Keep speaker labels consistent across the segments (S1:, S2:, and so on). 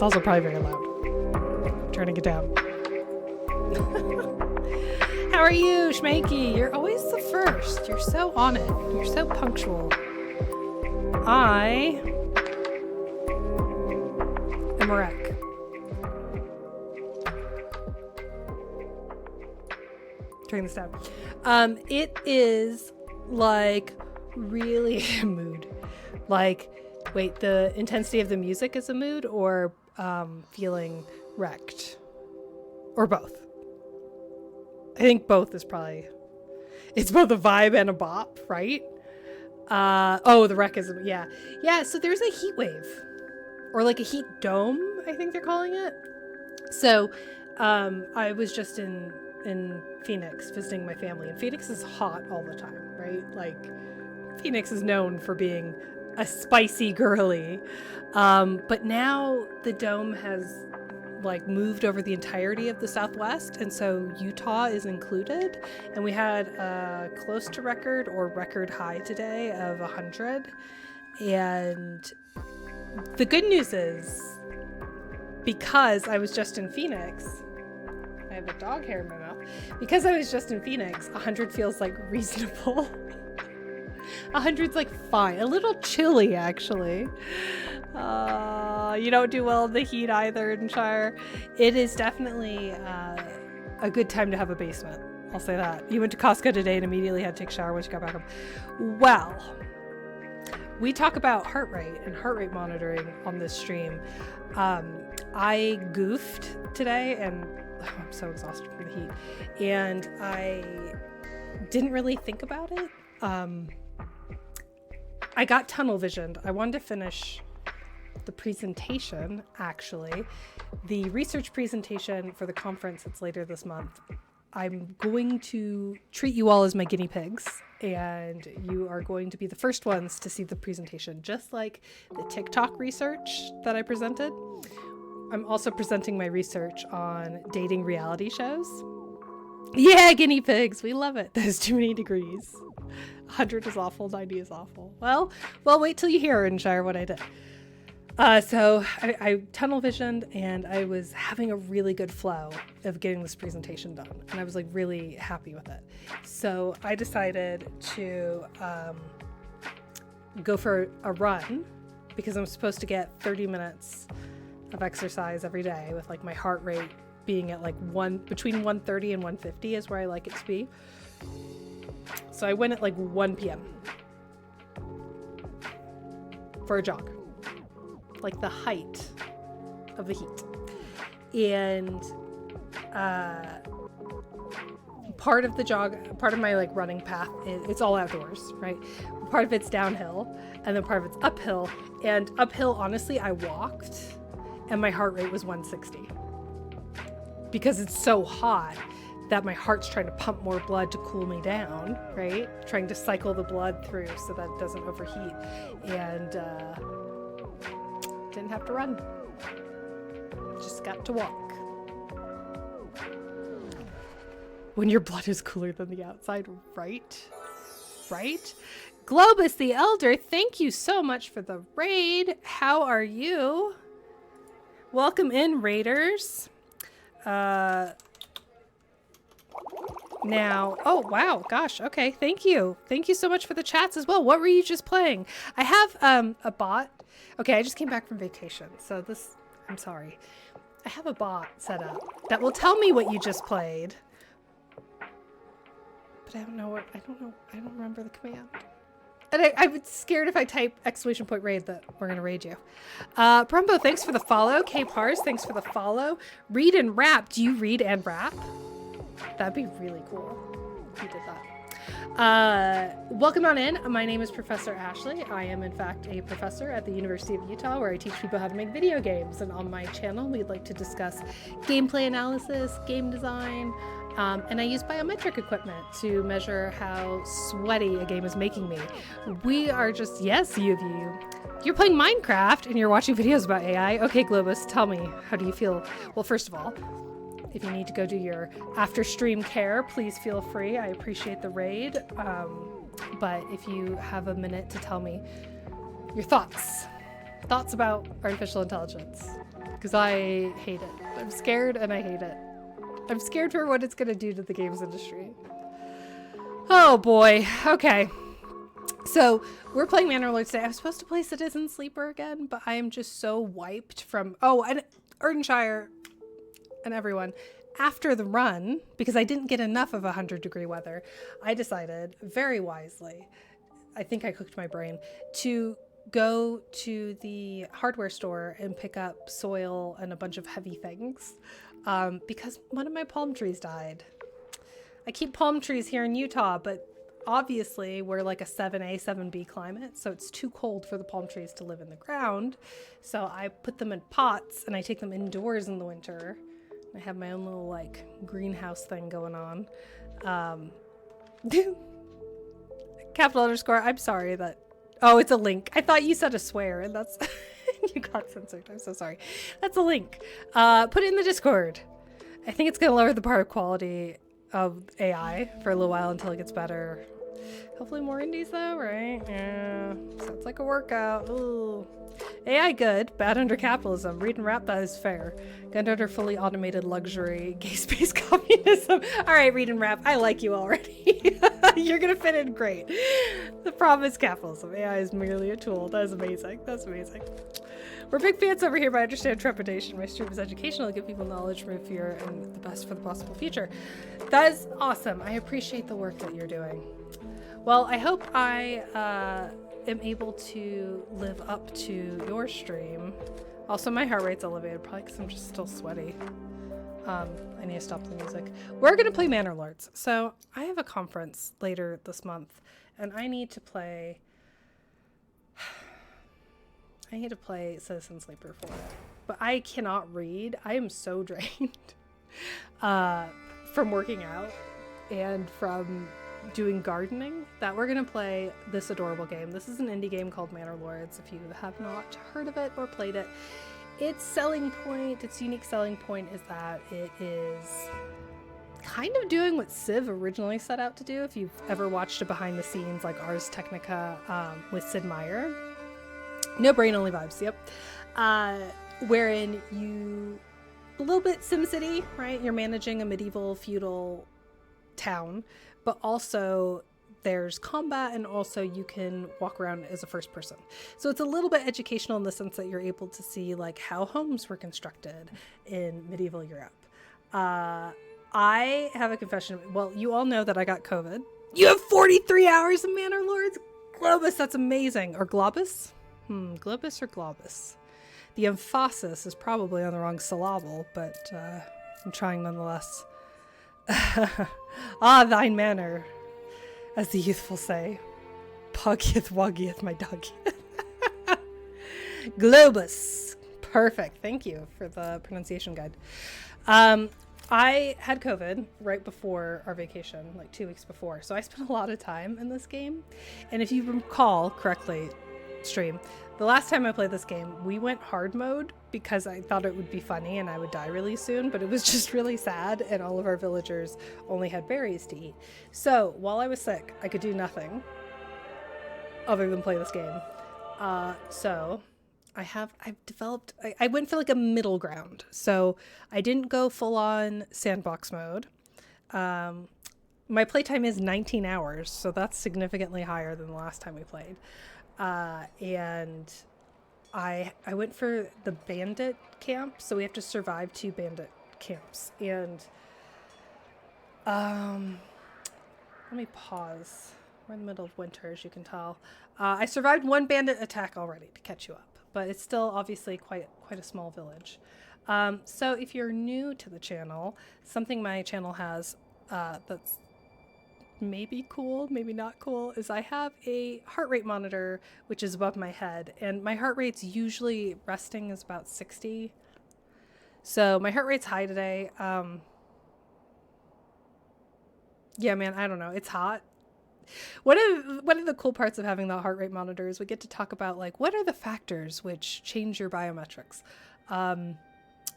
S1: It's also probably very loud. I'm turning it down. How are you, Schmakey? You're always the first. You're so on it. You're so punctual. I am a wreck. Turning this down. It is like really a mood. Like, wait, the intensity of the music is a mood, or feeling wrecked, or both? I think both is probably. It's both a vibe and a bop, right? The wreck is, yeah. So there's a heat wave, or like a heat dome, I think they're calling it. So, I was just in Phoenix visiting my family, and Phoenix is hot all the time, right? Like, Phoenix is known for being a spicy girly, but now the dome has like moved over the entirety of the Southwest, and so Utah is included, and we had a close to record or record high today of 100. And the good news is, because I was just in Phoenix, I have a dog hair in my mouth. Because I was just in Phoenix, 100 feels like reasonable. 100's like fine. A little chilly, actually. You don't do well in the heat either in Shire. It is definitely a good time to have a basement. I'll say that. You went to Costco today and immediately had to take a shower once you got back home. Well, we talk about heart rate and heart rate monitoring on this stream. I goofed today, and I'm so exhausted from the heat, and I didn't really think about it. I got tunnel visioned. I wanted to finish the presentation, actually, the research presentation for the conference that's later this month. I'm going to treat you all as my guinea pigs, and you are going to be the first ones to see the presentation, just like the TikTok research that I presented. I'm also presenting my research on dating reality shows. Yeah, guinea pigs. We love it. There's too many degrees. 100 is awful. 90 is awful. Well, wait till you hear in Shire what I did. So I tunnel visioned, and I was having a really good flow of getting this presentation done. And I was like really happy with it. So I decided to go for a run, because I'm supposed to get 30 minutes of exercise every day, with like my heart rate being at like between 130 and 150 is where I like it to be. So I went at like 1 p.m. for a jog, like the height of the heat. And part of my like running path, it's all outdoors, right? Part of it's downhill, and then part of it's uphill. And uphill, honestly, I walked, and my heart rate was 160. Because it's so hot that my heart's trying to pump more blood to cool me down, right? Trying to cycle the blood through so that it doesn't overheat. And didn't have to run. Just got to walk. When your blood is cooler than the outside, right? Right? Globus the Elder, thank you so much for the raid. How are you? Welcome in, raiders. Now, oh wow, gosh, okay, thank you so much for the chats as well. What were you just playing? I have a bot. Okay, I just came back from vacation, so I'm sorry, I have a bot set up that will tell me what you just played, but I don't remember the command. And I'm scared if I type !raid that we're going to raid you. Brumbo, thanks for the follow. K-Pars, thanks for the follow. Read and rap. Do you read and rap? That'd be really cool if you did that. Welcome on in. My name is Professor Ashley. I am, in fact, a professor at the University of Utah, where I teach people how to make video games. And on my channel, we'd like to discuss gameplay analysis, game design, and I use biometric equipment to measure how sweaty a game is making me. We are just, yes, you're playing Minecraft and you're watching videos about AI. Okay, Globus, tell me, how do you feel? Well, first of all, if you need to go do your after stream care, please feel free. I appreciate the raid. But if you have a minute to tell me your thoughts about artificial intelligence, because I hate it. I'm scared and I hate it. I'm scared for what it's going to do to the games industry. Oh boy. Okay. So we're playing Manor Lords today. I was supposed to play Citizen Sleeper again, but I am just so wiped from, and Erdenshire and everyone. After the run, because I didn't get enough of 100-degree weather, I decided very wisely, I think I cooked my brain, to go to the hardware store and pick up soil and a bunch of heavy things because one of my palm trees died. I keep palm trees here in Utah, but obviously we're like a 7A, 7B climate, so it's too cold for the palm trees to live in the ground. So I put them in pots and I take them indoors in the winter. I have my own little like greenhouse thing going on. Capital underscore, I'm sorry that, oh, it's a link. I thought you said a swear and that's, you got censored. I'm so sorry. That's a link. Put it in the Discord. I think it's going to lower the bar of quality of AI for a little while until it gets better. Hopefully more indies though, right? Yeah. Sounds like a workout. Ooh. AI good, bad under capitalism. Read and rap, that is fair. Good under fully automated luxury, gay space communism. All right, read and rap. I like you already. You're gonna fit in great. The problem is capitalism. AI is merely a tool. That is amazing. That's amazing. We're big fans over here, but I understand trepidation. My stream is educational to give people knowledge, remove fear, and the best for the possible future. That is awesome. I appreciate the work that you're doing. Well, I hope I am able to live up to your stream. Also, my heart rate's elevated, probably because I'm just still sweaty. I need to stop the music. We're going to play Manor Lords. So I have a conference later this month, and I need to play Citizen Sleeper for it. But I cannot read. I am so drained from working out and from doing gardening that we're going to play this adorable game. This is an indie game called Manor Lords. If you have not heard of it or played it, its unique selling point is that it is kind of doing what Civ originally set out to do. If you've ever watched a behind the scenes like Ars Technica with Sid Meier. No brain, only vibes. Yep. Wherein a little bit SimCity, right? You're managing a medieval feudal town, but also there's combat and also you can walk around as a first person. So it's a little bit educational in the sense that you're able to see like how homes were constructed in medieval Europe. I have a confession. Well, you all know that I got COVID. You have 43 hours of Manor Lords? Globus, that's amazing. Or Globus? Globus or Globus? The emphasis is probably on the wrong syllable, but I'm trying nonetheless. Ah, thine manor, as the youthful say. Puggieth, wuggieth, my doggieth. Globus. Perfect. Thank you for the pronunciation guide. I had COVID right before our vacation, like 2 weeks before. So I spent a lot of time in this game. And if you recall correctly, stream, the last time I played this game, we went hard mode because I thought it would be funny and I would die really soon, but it was just really sad and all of our villagers only had berries to eat. So while I was sick, I could do nothing other than play this game. So I went for like a middle ground. So I didn't go full on sandbox mode. My playtime is 19 hours, so that's significantly higher than the last time we played. And I went for the bandit camp, so we have to survive 2 bandit camps. And let me pause. We're in the middle of winter, as you can tell. I survived 1 bandit attack already to catch you up, but it's still obviously quite a small village. So if you're new to the channel, something my channel has that's maybe cool, maybe not cool, is I have a heart rate monitor which is above my head, and my heart rate's usually resting is about 60. So my heart rate's high today. Yeah, man, I don't know. It's hot. One of the cool parts of having the heart rate monitor is we get to talk about like what are the factors which change your biometrics.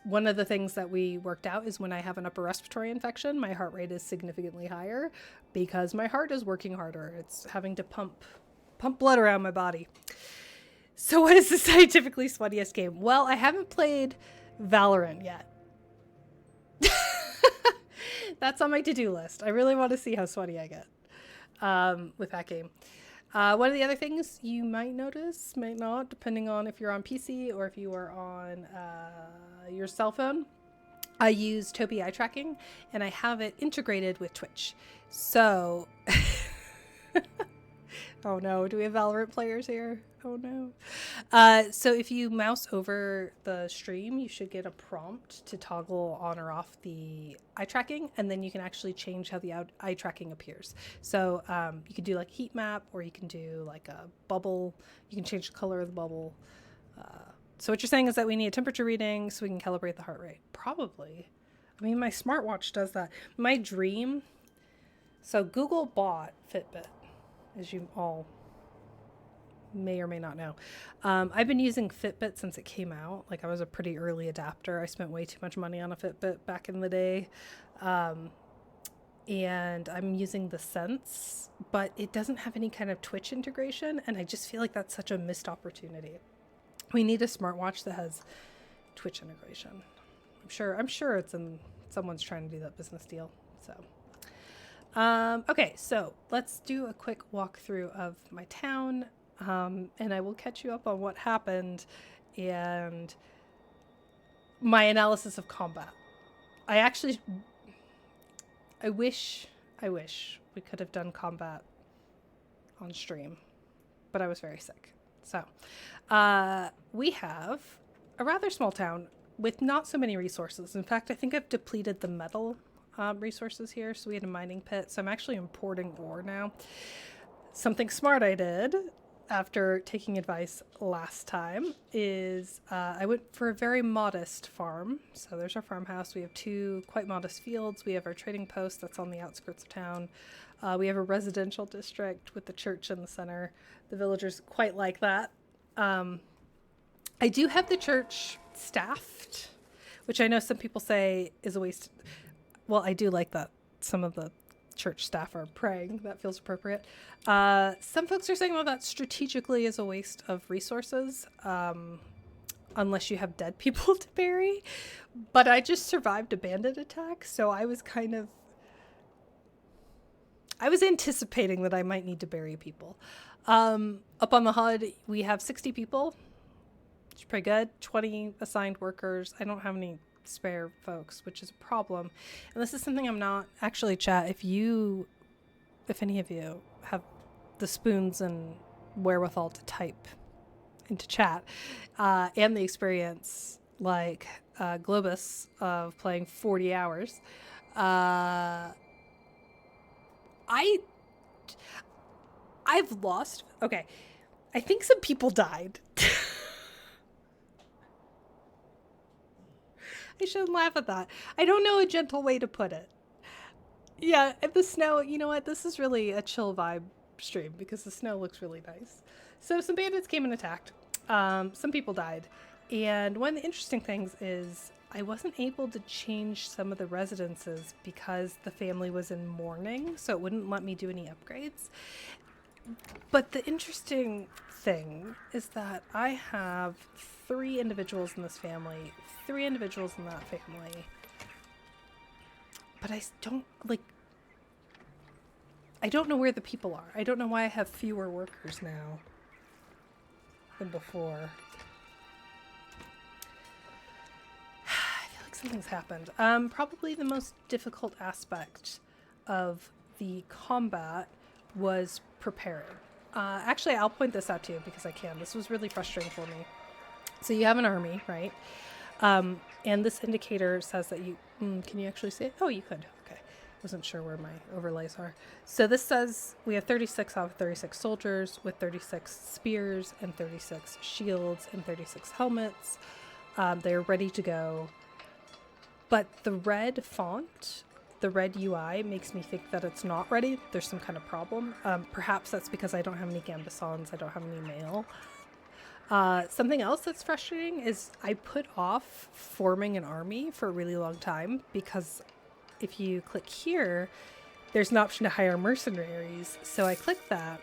S1: One of the things that we worked out is when I have an upper respiratory infection, my heart rate is significantly higher because my heart is working harder. It's having to pump blood around my body. So what is the scientifically sweatiest game? Well, I haven't played Valorant yet. That's on my to-do list. I really want to see how sweaty I get with that game. One of the other things you might notice, might not, depending on if you're on PC or if you are on your cell phone, I use Tobii eye tracking, and I have it integrated with Twitch. So, oh no, do we have Valorant players here? Oh no. So if you mouse over the stream, you should get a prompt to toggle on or off the eye tracking, and then you can actually change how the eye tracking appears. So you can do like a heat map, or you can do like a bubble. You can change the color of the bubble. So what you're saying is that we need a temperature reading so we can calibrate the heart rate. Probably. I mean, my smartwatch does that. My dream. So Google bought Fitbit, as you all may or may not know. I've been using Fitbit since it came out. Like, I was a pretty early adapter. I spent way too much money on a Fitbit back in the day. And I'm using the Sense, but it doesn't have any kind of Twitch integration. And I just feel like that's such a missed opportunity. We need a smartwatch that has Twitch integration. I'm sure it's in someone's trying to do that business deal. So, okay, so let's do a quick walkthrough of my town, and I will catch you up on what happened and my analysis of combat. I wish we could have done combat on stream, but I was very sick. So, we have a rather small town with not so many resources. In fact, I think I've depleted the metal resources here. So we had a mining pit. So I'm actually importing ore now. Something smart I did after taking advice last time is I went for a very modest farm. So there's our farmhouse. We have 2 quite modest fields. We have our trading post that's on the outskirts of town. We have a residential district with the church in the center. The villagers quite like that. I do have the church staffed, which I know some people say is a waste. Well, I do like that some of the church staff are praying. That feels appropriate. Some folks are saying, well, that strategically is a waste of resources, unless you have dead people to bury. But I just survived a bandit attack, so I was anticipating that I might need to bury people. Up on the HUD, we have 60 people, which is pretty good. 20 assigned workers. I don't have any spare folks, which is a problem. And this is something I'm not actually, chat. If any of you have the spoons and wherewithal to type into chat, and the experience like Globus of playing 40 hours, I've lost. Okay. I think some people died. I shouldn't laugh at that. I don't know a gentle way to put it. Yeah, the snow, you know what? This is really a chill vibe stream because the snow looks really nice. So some bandits came and attacked. Some people died. And one of the interesting things is I wasn't able to change some of the residences because the family was in mourning, so it wouldn't let me do any upgrades. But the interesting thing is that I have 3 individuals in this family, 3 individuals in that family, but I don't know where the people are. I don't know why I have fewer workers now than before. I feel like something's happened. Probably the most difficult aspect of the combat was preparing. Actually, I'll point this out to you because I can. This was really frustrating for me. So you have an army, right? And this indicator says that you... can you actually see it? Oh, you could. Okay. Wasn't sure where my overlays are. So this says we have 36 out of 36 soldiers with 36 spears and 36 shields and 36 helmets. They're ready to go. But the red font... the red UI makes me think that it's not ready. There's some kind of problem. Perhaps that's because I don't have any Gambesons. I don't have any mail. Something else that's frustrating is I put off forming an army for a really long time because if you click here, there's an option to hire mercenaries. So I clicked that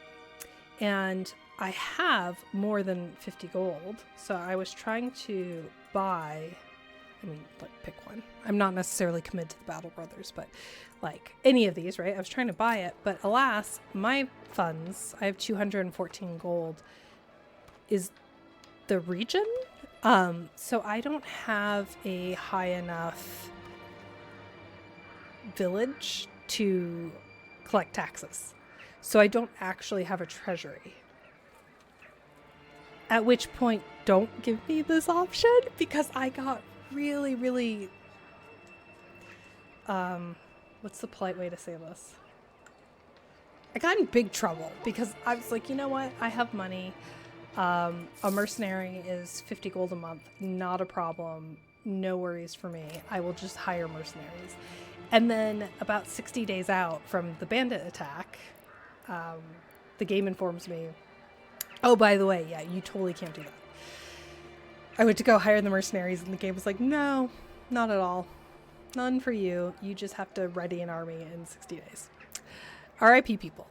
S1: and I have more than 50 gold. So I was trying to buy I mean, like, pick one. I'm not necessarily committed to the Battle Brothers, but like any of these, right? I was trying to buy it, but alas, my funds, I have 214 gold, is the region. So I don't have a high enough village to collect taxes. So I don't actually have a treasury. At which point, don't give me this option, because I got really, really, what's the polite way to say this? I got in big trouble because I was like, you know what? I have money. A mercenary is 50 gold a month. Not a problem. No worries for me. I will just hire mercenaries. And then about 60 days out from the bandit attack, the game informs me, oh, by the way, yeah, you totally can't do that. I went to go hire the mercenaries, and the game was like, no, not at all. None for you. You just have to ready an army in 60 days. R.I.P. people.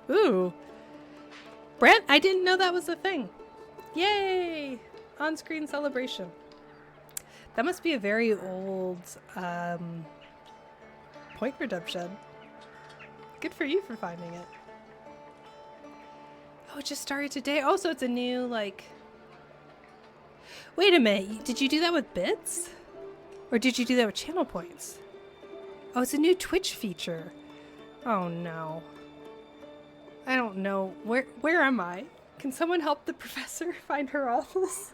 S1: Ooh. Brent, I didn't know that was a thing. Yay! On-screen celebration. That must be a very old point redemption. Good for you for finding it. Oh, it just started today. Oh, so it's a new, like... Wait a minute. Did you do that with bits? Or did you do that with channel points? Oh, it's a new Twitch feature. Oh, no. I don't know. Where am I? Can someone help the professor find her office?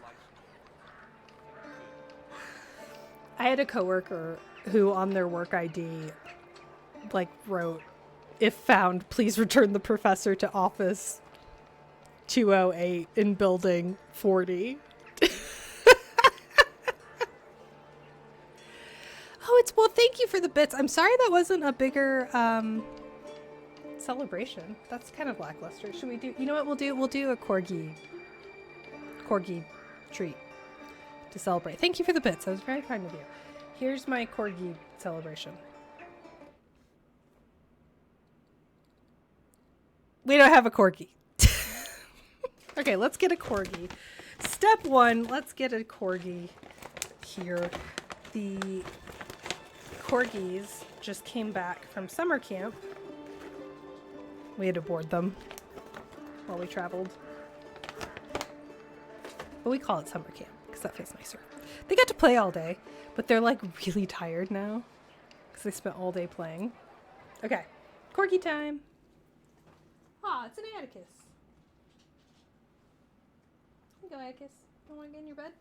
S1: I had a coworker who on their work ID, like, wrote, if found, please return the professor to office 208 in building 40. Oh, it's, well, thank you for the bits. I'm sorry that wasn't a bigger celebration. That's kind of lackluster. Should we do, you know what we'll do? We'll do a corgi treat to celebrate. Thank you for the bits. That was very kind of you. Here's my corgi celebration. We don't have a corgi. Okay, let's get a corgi. Step one, let's get a corgi here. The corgis just came back from summer camp. We had to board them while we traveled. But we call it summer camp because that feels nicer. They got to play all day, but they're like really tired now because they spent all day playing. Okay, corgi time. Aw, it's an Atticus. Here you go, Atticus. Don't want to get in your bed?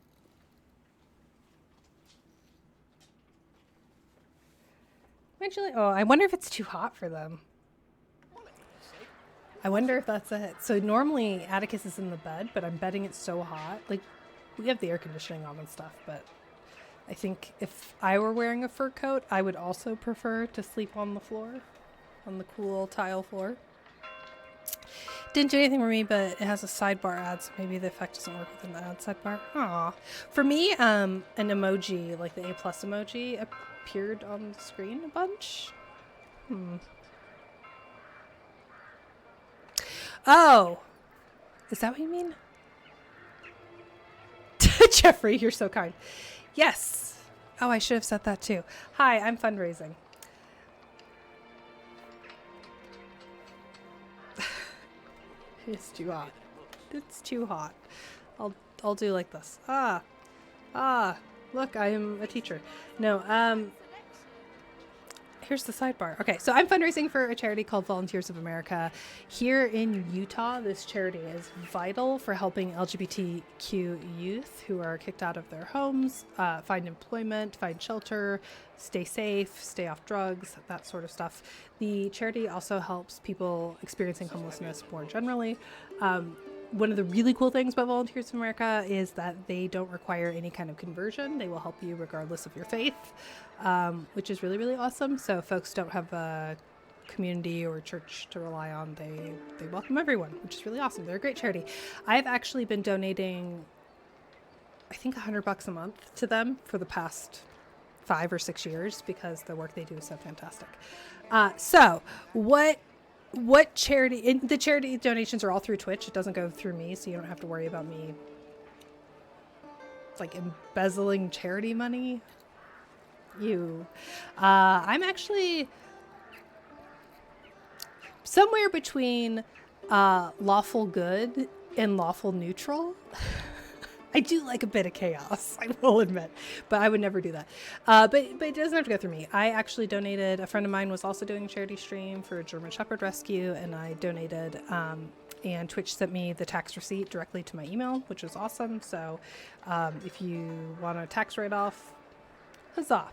S1: Eventually, oh, I wonder if it's too hot for them. I wonder if that's it. So normally Atticus is in the bed, but I'm betting it's so hot. Like, we have the air conditioning on and stuff, but I think if I were wearing a fur coat, I would also prefer to sleep on the floor, on the cool tile floor. Didn't do anything for me, but it has a sidebar ad, so maybe the effect doesn't work within the ad sidebar. Aw. For me, an emoji, like the A+ emoji, appeared on the screen a bunch. Oh! Is that what you mean? Jeffrey, you're so kind. Yes! Oh, I should have said that too. Hi, I'm fundraising. It's too hot. It's too hot. I'll do like this. Look, I am a teacher. No, here's the sidebar. Okay, so I'm fundraising for a charity called Volunteers of America. Here in Utah, this charity is vital for helping LGBTQ youth who are kicked out of their homes, find employment, find shelter, stay safe, stay off drugs, that sort of stuff. The charity also helps people experiencing homelessness more generally. One of the really cool things about Volunteers of America is that they don't require any kind of conversion. They will help you regardless of your faith, which is really, really awesome. So if folks don't have a community or church to rely on, they welcome everyone, which is really awesome. They're a great charity. I've actually been donating, I think, $100 a month to them for the past 5 or 6 years because the work they do is so fantastic. So what What charity? The charity donations are all through Twitch. It doesn't go through me, so you don't have to worry about me like embezzling charity money. I'm actually somewhere between lawful good and lawful neutral. I do like a bit of chaos, I will admit, but I would never do that. But it doesn't have to go through me. I actually donated, a friend of mine was also doing a charity stream for a German Shepherd rescue, and I donated, and Twitch sent me the tax receipt directly to my email, which was awesome. So if you want a tax write-off, huzzah.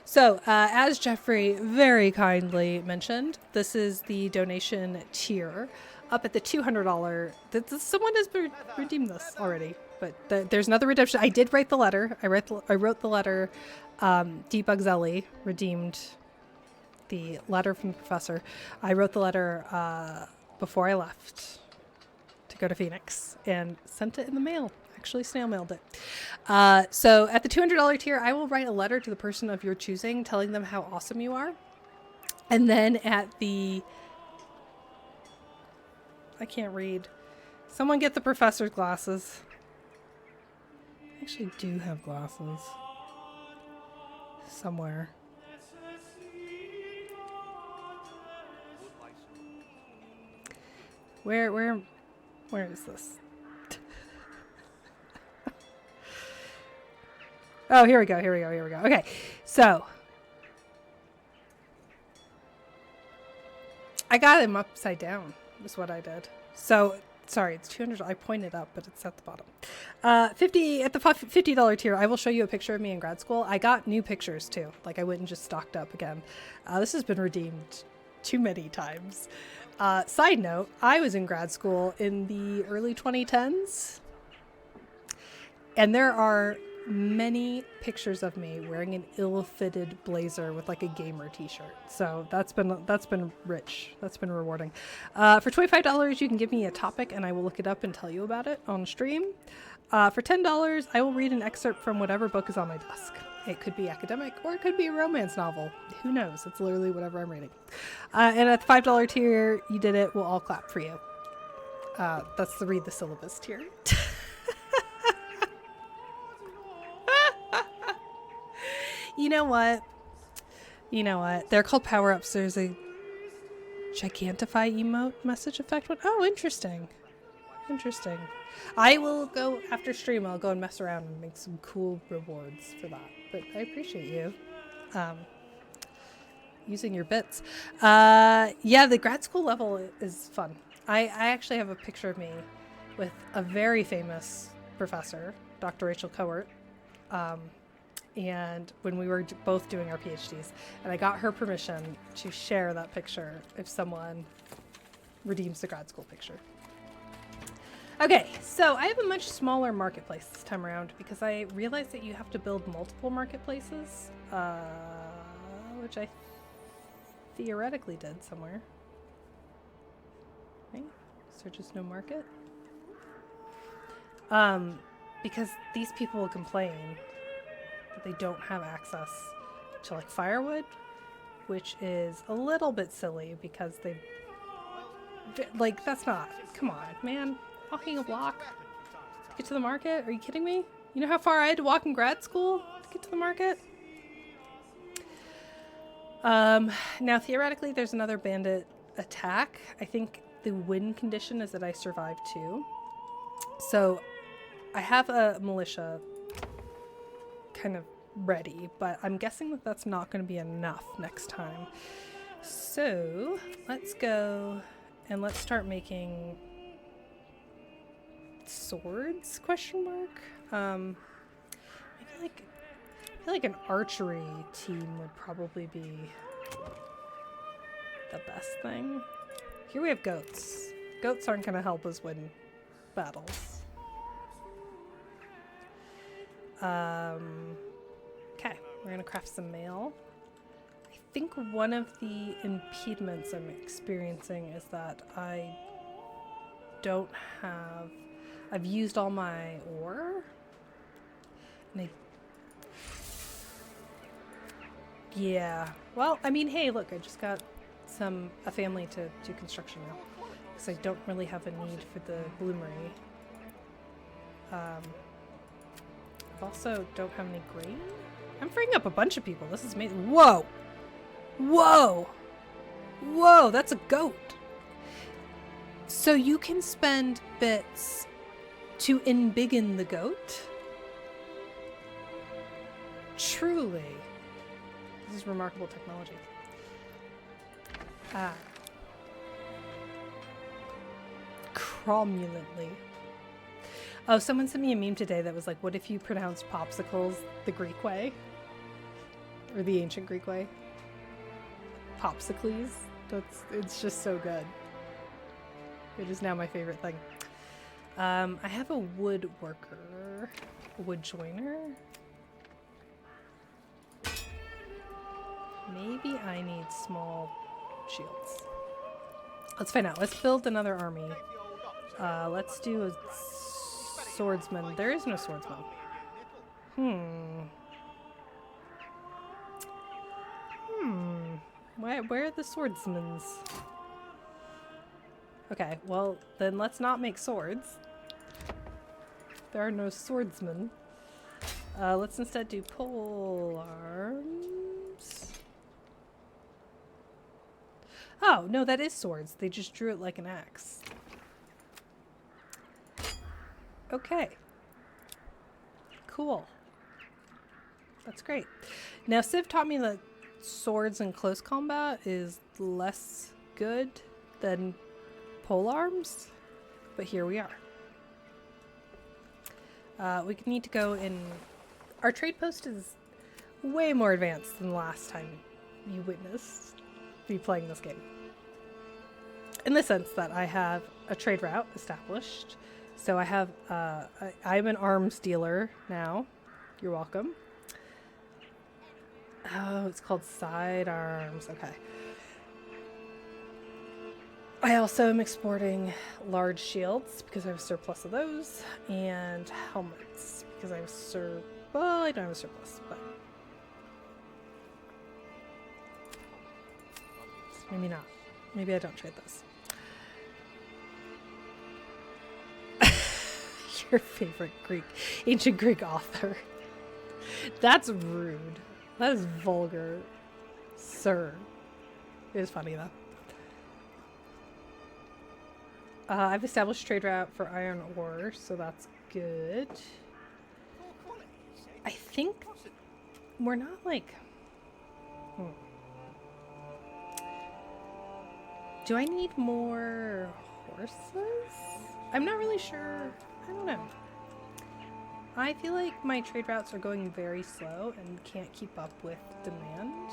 S1: So as Jeffrey very kindly mentioned, this is the donation tier. Up at the $200, someone has redeemed this already, but there's another redemption. I did write the letter. I wrote the letter. Debug Zelly redeemed the letter from the professor. I wrote the letter before I left to go to Phoenix and sent it in the mail. Actually snail mailed it. So at the $200 tier, I will write a letter to the person of your choosing, telling them how awesome you are. And then at the... I can't read. Someone get the professor's glasses. I actually do have glasses. Somewhere. Where is this? Oh, here we go. Okay. So. I got him upside down. Is what I did. So sorry, it's $200. I pointed up, but it's at the bottom. At the $50 tier, I will show you a picture of me in grad school. I got new pictures too. Like I went and just stocked up again. This has been redeemed too many times. Side note, I was in grad school in the early 2010s, and there are many pictures of me wearing an ill-fitted blazer with like a gamer t-shirt. So that's been rich. That's been rewarding. For $25, you can give me a topic and I will look it up and tell you about it on stream. For $10, I will read an excerpt from whatever book is on my desk. It could be academic or it could be a romance novel. Who knows? It's literally whatever I'm reading. And at the $5 tier, you did it. We'll all clap for you. That's the read the syllabus tier. You know what? They're called power-ups. There's a gigantify emote message effect one. Oh, interesting. I will go after stream. I'll go and mess around and make some cool rewards for that. But I appreciate you using your bits. Yeah, the grad school level is fun. I actually have a picture of me with a very famous professor, Dr. Rachel Cowart. And when we were both doing our PhDs, and I got her permission to share that picture if someone redeems the grad school picture. Okay, so I have a much smaller marketplace this time around because I realized that you have to build multiple marketplaces, which I theoretically did somewhere. Right? So just no market. Because these people will complain that they don't have access to like firewood, which is a little bit silly because they like that's not, come on man, walking a block to get to the market, are you kidding me? You know how far I had to walk in grad school to get to the market? Now theoretically there's another bandit attack. I think the win condition is that I survive too, so I have a militia kind of ready, but I'm guessing that that's not going to be enough next time. So let's go and let's start making swords, question mark. I feel like an archery team would probably be the best thing. Here we have goats. Goats aren't going to help us win battles. Okay, we're gonna craft some mail. I think one of the impediments I'm experiencing is that I've used all my ore. And yeah, well, I mean, hey, look, I just got a family to do construction now, because I don't really have a need for the bloomery. I also don't have any grain. I'm freeing up a bunch of people. This is amazing. Whoa! Whoa! Whoa, that's a goat. So you can spend bits to embiggen the goat? Truly. This is remarkable technology. Cromulently. Oh, someone sent me a meme today that was like, what if you pronounced popsicles the Greek way? Or the ancient Greek way? Popsicles? It's just so good. It is now my favorite thing. I have a woodworker. A wood joiner? Maybe I need small shields. Let's find out. Let's build another army. Let's do a swordsman. There is no swordsman. Where are the swordsmen? Okay, well, then let's not make swords. There are no swordsmen. Let's instead do pole arms. Oh, no, that is swords. They just drew it like an axe. Okay. Cool. That's great. Now, Civ taught me that swords in close combat is less good than pole arms, but here we are. We need to go in... Our trade post is way more advanced than the last time you witnessed me playing this game. In the sense that I have a trade route established. So I have, I'm an arms dealer now. You're welcome. Oh, it's called sidearms. Okay. I also am exporting large shields because I have a surplus of those, and helmets because I have well, I don't have a surplus, but maybe not. Maybe I don't trade those. Your favorite ancient Greek author. That's rude. That is vulgar, sir. It is funny though. I've established a trade route for iron ore, so that's good. I think we're not like... Do I need more horses? I'm not really sure. I don't know. I feel like my trade routes are going very slow and can't keep up with demand.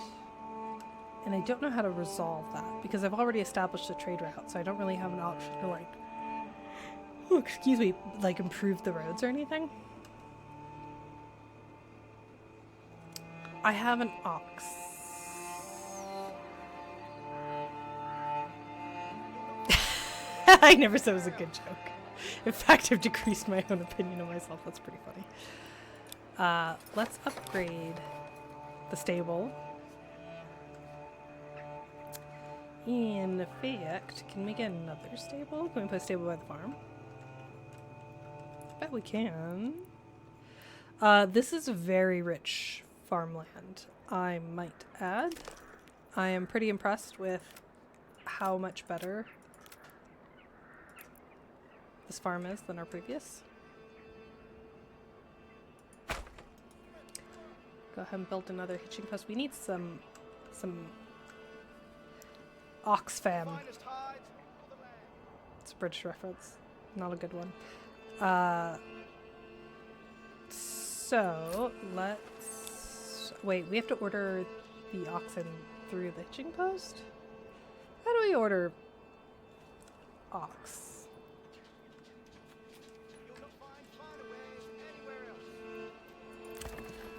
S1: And I don't know how to resolve that because I've already established a trade route, so I don't really have an option to like, oh, excuse me, like improve the roads or anything. I have an ox. I never said it was a good joke. In fact, I've decreased my own opinion of myself. That's pretty funny. Let's upgrade the stable. In fact, can we get another stable? Can we put a stable by the farm? I bet we can. This is very rich farmland, I might add. I am pretty impressed with how much better this farm is than our previous. Go ahead and build another hitching post. We need some Oxfam. It's a British reference. Not a good one. So let's wait, we have to order the oxen through the hitching post? How do we order ox?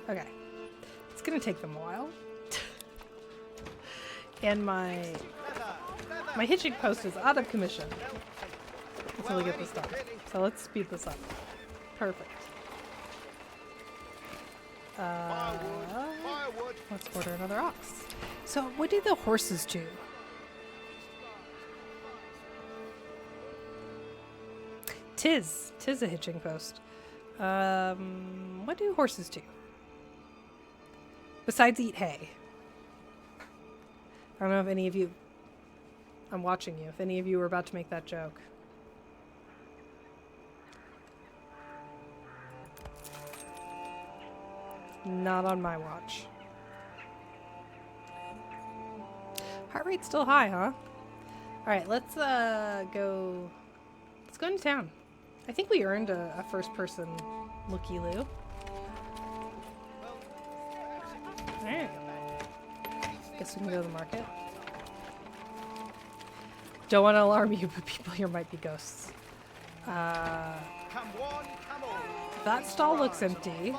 S1: Okay. It's gonna take them a while. And my hitching post is out of commission until we get this done. So let's speed this up. Perfect. Let's order another ox. So what do the horses do? Tis a hitching post. What do horses do? Besides eat hay. I don't know if any of you... I'm watching you. If any of you were about to make that joke. Not on my watch. Heart rate's still high, huh? Alright, let's go... Let's go into town. I think we earned a first-person looky-loo. Alright. Guess we can go to the market. Don't want to alarm you, but people here might be ghosts. That stall looks empty.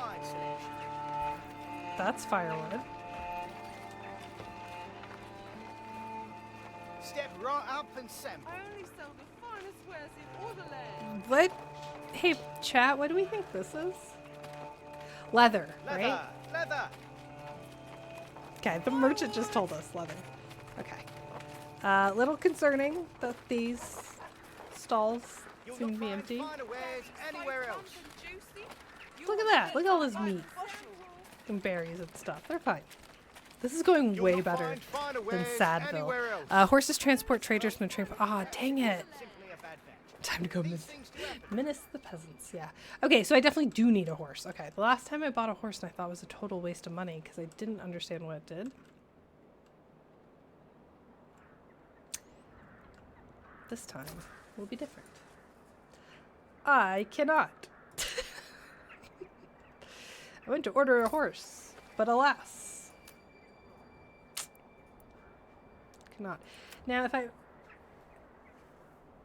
S1: That's firewood.
S2: Step right up and sample.
S3: I only sell the finest wares in all the land.
S1: What? Hey, chat, what do we think this is? Leather, right?
S2: Leather.
S1: Okay, the merchant just told us leather. Okay. Little concerning that these stalls seem to be empty. Look at that. Look at all this meat and berries and stuff. They're fine. This is going way better than Sadville. Horses transport traders from the train. Ah, dang it. Time to go menace the peasants. Yeah. Okay, so I definitely do need a horse. Okay, the last time I bought a horse and I thought it was a total waste of money because I didn't understand what it did. This time will be different. I cannot. I went to order a horse, but alas. Cannot. Now, if I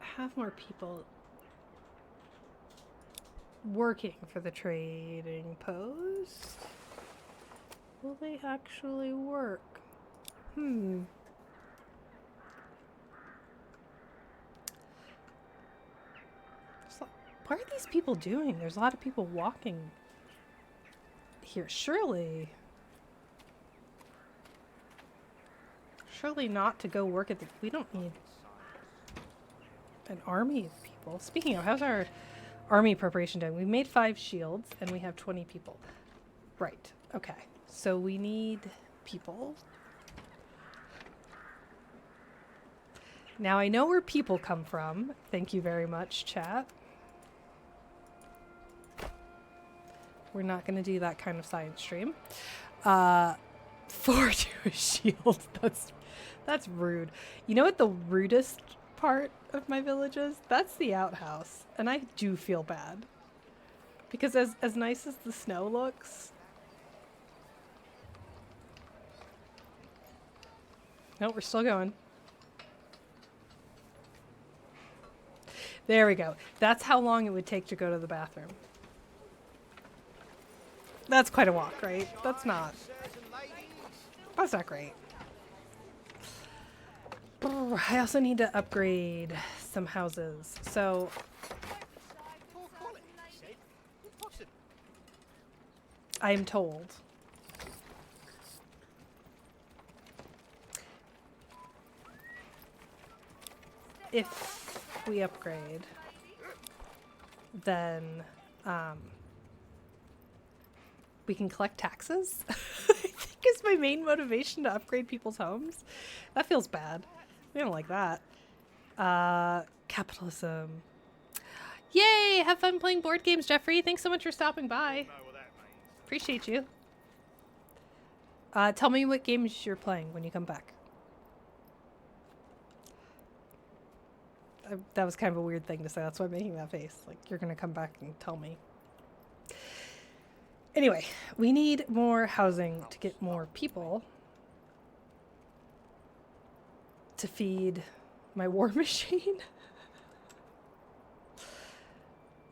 S1: have more people working for the trading post, will they actually work? What are these people doing? There's a lot of people walking here. Surely not to go work at the... We don't need an army of people. Speaking of, how's our army preparation doing? We made 5 shields and we have 20 people. Right. Okay. So we need people. Now I know where people come from. Thank you very much, chat. We're not going to do that kind of science stream. 4 to a shield. That's rude. You know what the rudest part of my village is? That's the outhouse. And I do feel bad. Because as nice as the snow looks... No, we're still going. There we go. That's how long it would take to go to the bathroom. That's quite a walk, right? That's not great. Oh, I also need to upgrade some houses. So I am told if we upgrade, then we can collect taxes. I think is my main motivation to upgrade people's homes. That feels bad. We don't like that. Capitalism. Yay! Have fun playing board games, Jeffrey. Thanks so much for stopping by. Appreciate you. Tell me what games you're playing when you come back. That was kind of a weird thing to say. That's why I'm making that face. Like, you're going to come back and tell me. Anyway, we need more housing to get more people to feed my war machine.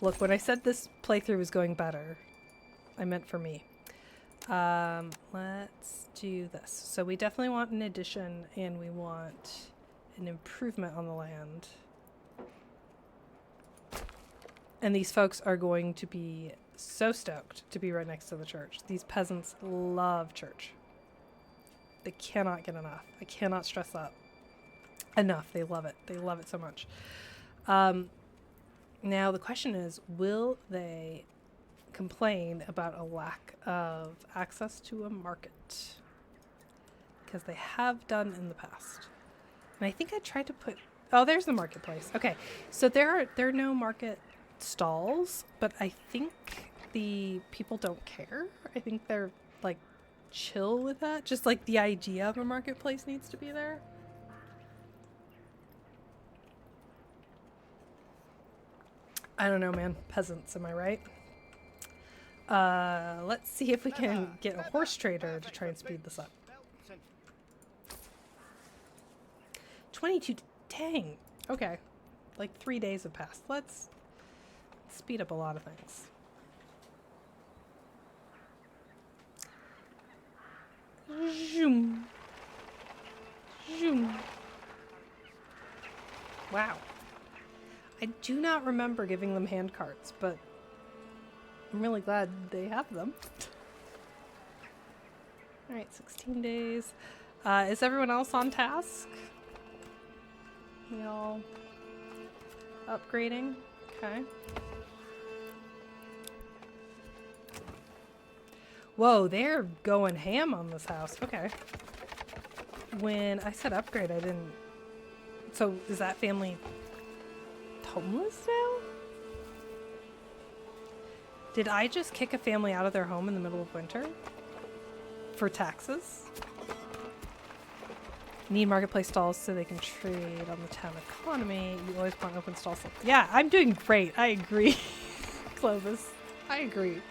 S1: Look, when I said this playthrough was going better, I meant for me. Let's do this. So we definitely want an addition and we want an improvement on the land. And these folks are going to be so stoked to be right next to the church. These peasants love church. They cannot get enough. I cannot stress that enough. They love it. They love it so much. Now the question is, will they complain about a lack of access to a market? Because they have done in the past. And I think I tried to put... Oh, there's the marketplace. Okay, so there are no market stalls, but I think the people don't care. I think they're, like, chill with that. Just, like, the idea of a marketplace needs to be there. I don't know, man. Peasants, am I right? Let's see if we can get a horse trader to try and speed this up. 22, dang. Okay. Like 3 days have passed. Let's speed up a lot of things. Zoom. Zoom. Wow. I do not remember giving them hand carts, but I'm really glad they have them. Alright, 16 days. Is everyone else on task? We all upgrading? Okay. Whoa, they're going ham on this house. Okay. When I said upgrade, I didn't... So, is that family homeless now? Did I just kick a family out of their home in the middle of winter? For taxes? Need marketplace stalls so they can trade on the town economy. You always want open stalls. Yeah, I'm doing great. I agree. Clovis. I agree.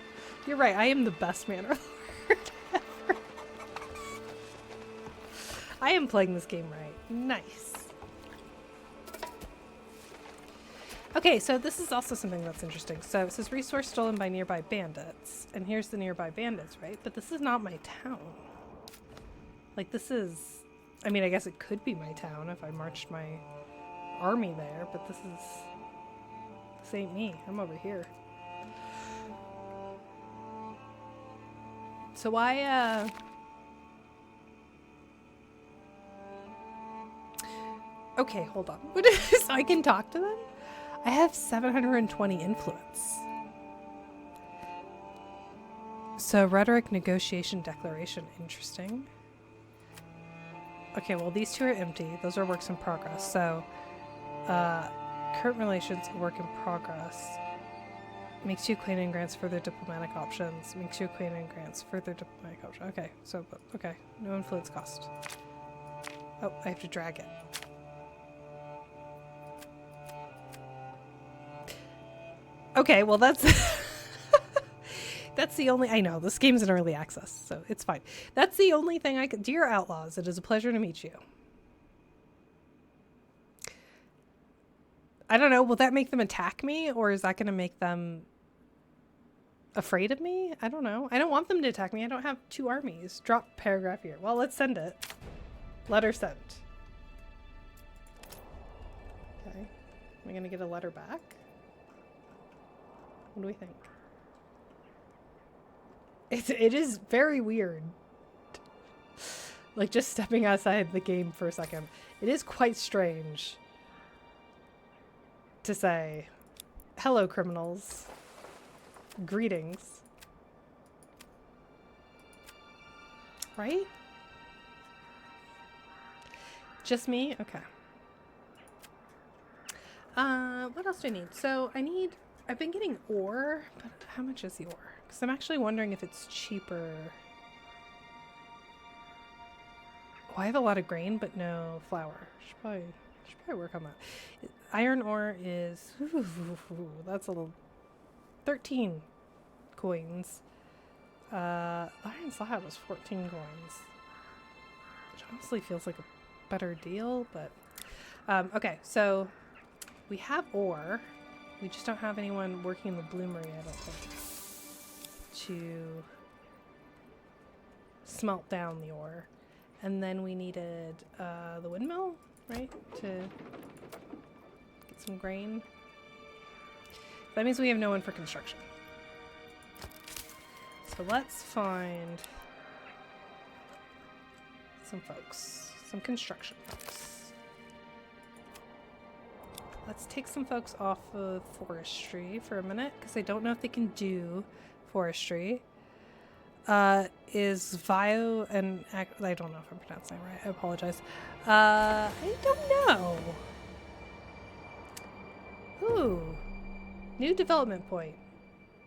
S1: You're right. I am the best Manor Lord ever. I am playing this game right. Nice. Okay, so this is also something that's interesting. So it says resource stolen by nearby bandits. And here's the nearby bandits, right? But this is not my town. Like, this is... I mean, I guess it could be my town if I marched my army there, but this ain't me. I'm over here. So I, okay, hold on. So I can talk to them? I have 720 influence. So rhetoric, negotiation, declaration. Interesting. Okay, well, these two are empty. Those are works in progress. So, current relations, a work in progress. Makes you acquainted and grants further diplomatic options. Makes you acquainted and grants further diplomatic options. Okay, so, okay. No influence cost. Oh, I have to drag it. Okay, well, that's... That's the only... I know, this game's in early access, so it's fine. That's the only thing I could... Dear Outlaws, it is a pleasure to meet you. I don't know, will that make them attack me? Or is that going to make them afraid of me? I don't know. I don't want them to attack me. I don't have 2 armies. Drop paragraph here. Well, let's send it. Letter sent. Okay. Am I going to get a letter back? What do we think? It is very weird. Like, just stepping outside the game for a second. It is quite strange to say, hello, criminals. Greetings. Right? Just me? Okay. What else do I need? So, I've been getting ore, but how much is the ore? Because I'm actually wondering if it's cheaper. Oh, I have a lot of grain, but no flour. Should probably work on that. Iron ore is... that's a little... 13 coins. Iron slab was 14 coins. Which honestly feels like a better deal, but... okay, so we have ore. We just don't have anyone working in the bloomery, I don't think, to smelt down the ore. And then we needed the windmill, right, to get some grain. That means we have no one for construction. So let's find some folks, some construction folks. let's take some folks off of forestry for a minute because I don't know if they can do forestry. Is Vio and I don't know if I'm pronouncing it right. I apologize. I don't know. Ooh, new development point.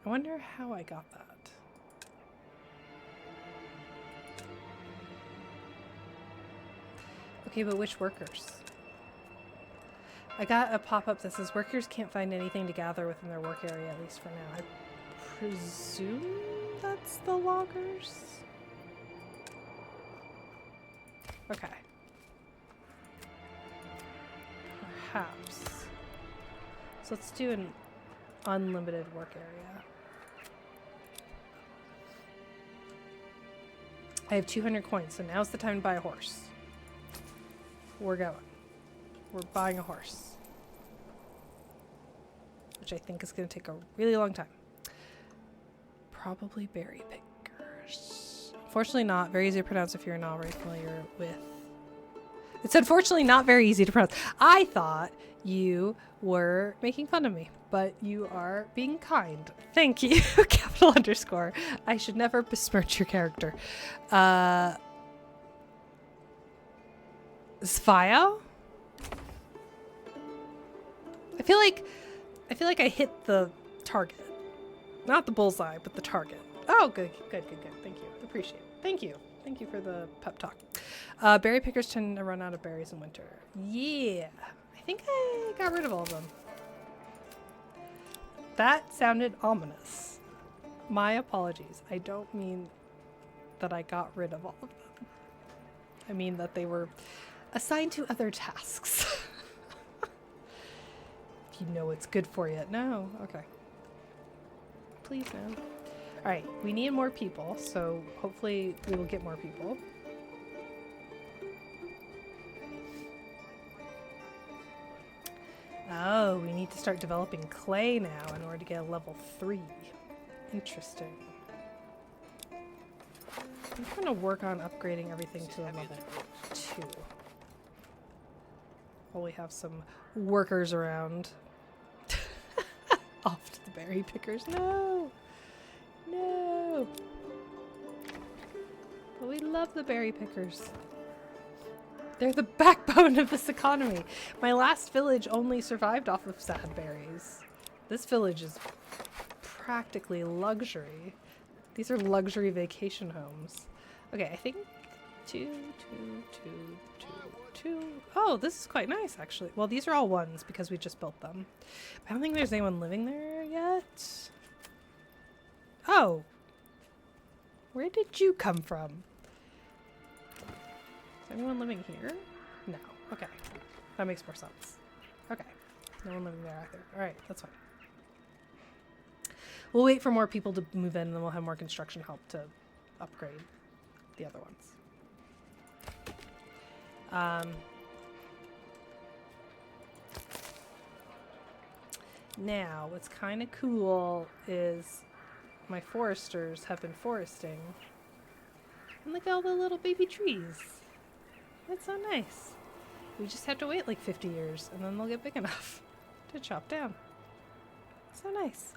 S1: I wonder how I got that. Okay, but which workers? I got a pop-up that says workers can't find anything to gather within their work area, at least for now. I presume that's the loggers? Okay. Perhaps. So let's do an unlimited work area. I have 200 coins, so now's the time to buy a horse. We're going. We're buying a horse. Which I think is going to take a really long time. Probably berry pickers. Unfortunately not very easy to pronounce if you're not already familiar with. It's unfortunately not very easy to pronounce. I thought you were making fun of me, but you are being kind. Thank you. Capital underscore. I should never besmirch your character. Svio? I feel like I hit the target. Not the bullseye, but the target. Oh, good. Thank you. Appreciate it. Thank you for the pep talk. Berry pickers tend to run out of berries in winter. Yeah. I think I got rid of all of them. That sounded ominous. My apologies. I don't mean that I got rid of all of them. I mean that they were assigned to other tasks. If you know it's good for you. No. Okay. Please no. Alright, we need more people, so hopefully we will get more people. Oh, we need to start developing clay now in order to get a level 3. Interesting. I'm trying to work on upgrading everything to a level 2. While we have some workers around. Off to the berry pickers. No! No! But we love the berry pickers. They're the backbone of this economy. My last village only survived off of sad berries. This village is practically luxury. These are luxury vacation homes. Okay, I think 2. Oh, this is quite nice, actually. Well, these are all ones because we just built them. I don't think there's anyone living there yet. Oh. Where did you come from? Is anyone living here? No. Okay. That makes more sense. Okay. No one living there either. Alright, that's fine. We'll wait for more people to move in and then we'll have more construction help to upgrade the other ones. Now, what's kind of cool is my foresters have been foresting. And look at all the little baby trees. That's so nice. We just have to wait like 50 years and then they'll get big enough to chop down. So nice.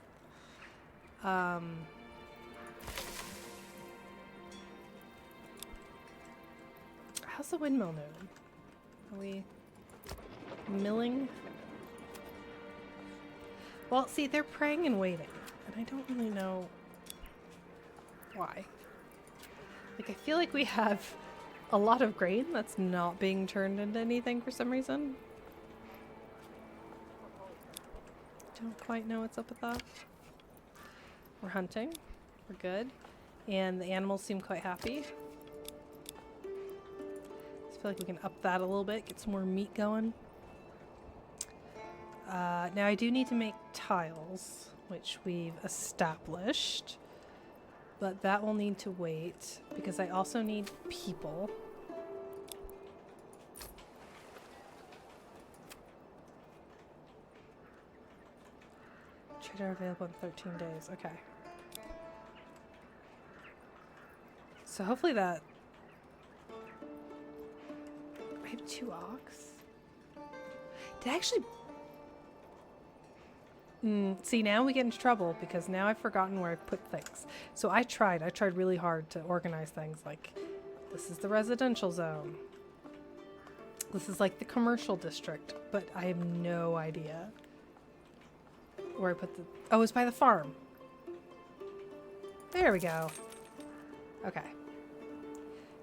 S1: How's the windmill doing? Are we milling? Well, see, they're praying and waiting, and I don't really know why. Like, I feel like we have a lot of grain that's not being turned into anything for some reason. Don't quite know what's up with that. We're hunting. We're good. And the animals seem quite happy. I feel like we can up that a little bit, get some more meat going. Now I do need to make tiles, which we've established. But that will need to wait, because I also need people. Trader available in 13 days. Okay. So hopefully that... I have 2 ox. Did I actually See, now we get into trouble because now I've forgotten where I put things. So I tried really hard to organize things. Like, this is the residential zone. This is like the commercial district, but I have no idea where I put the... Oh, it's by the farm. There we go. Okay.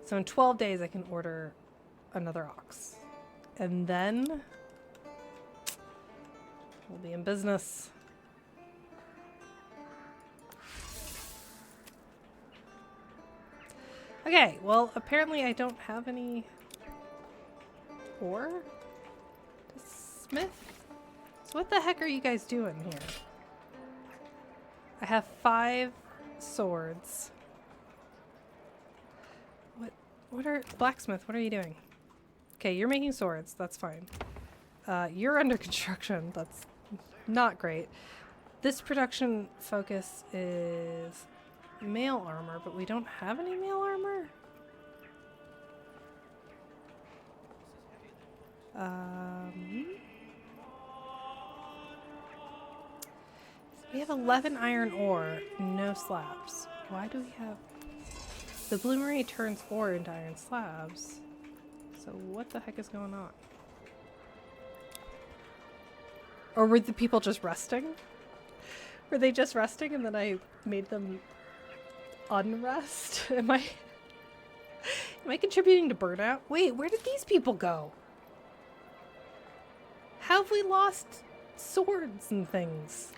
S1: So in 12 days I can order another ox. And then we'll be in business. Okay, well, apparently I don't have any ore to smith. So what the heck are you guys doing here? I have 5 swords. What are... Blacksmith, what are you doing? Okay, you're making swords. That's fine. You're under construction. That's not great. This production focus is mail armor, but we don't have any mail armor. We have 11 iron ore, no slabs. Why do we have... The bloomery turns ore into iron slabs. So what the heck is going on? Or were the people just resting? Were they just resting and then I made them unrest? Am I contributing to burnout? Wait, where did these people go? How have we lost swords and things?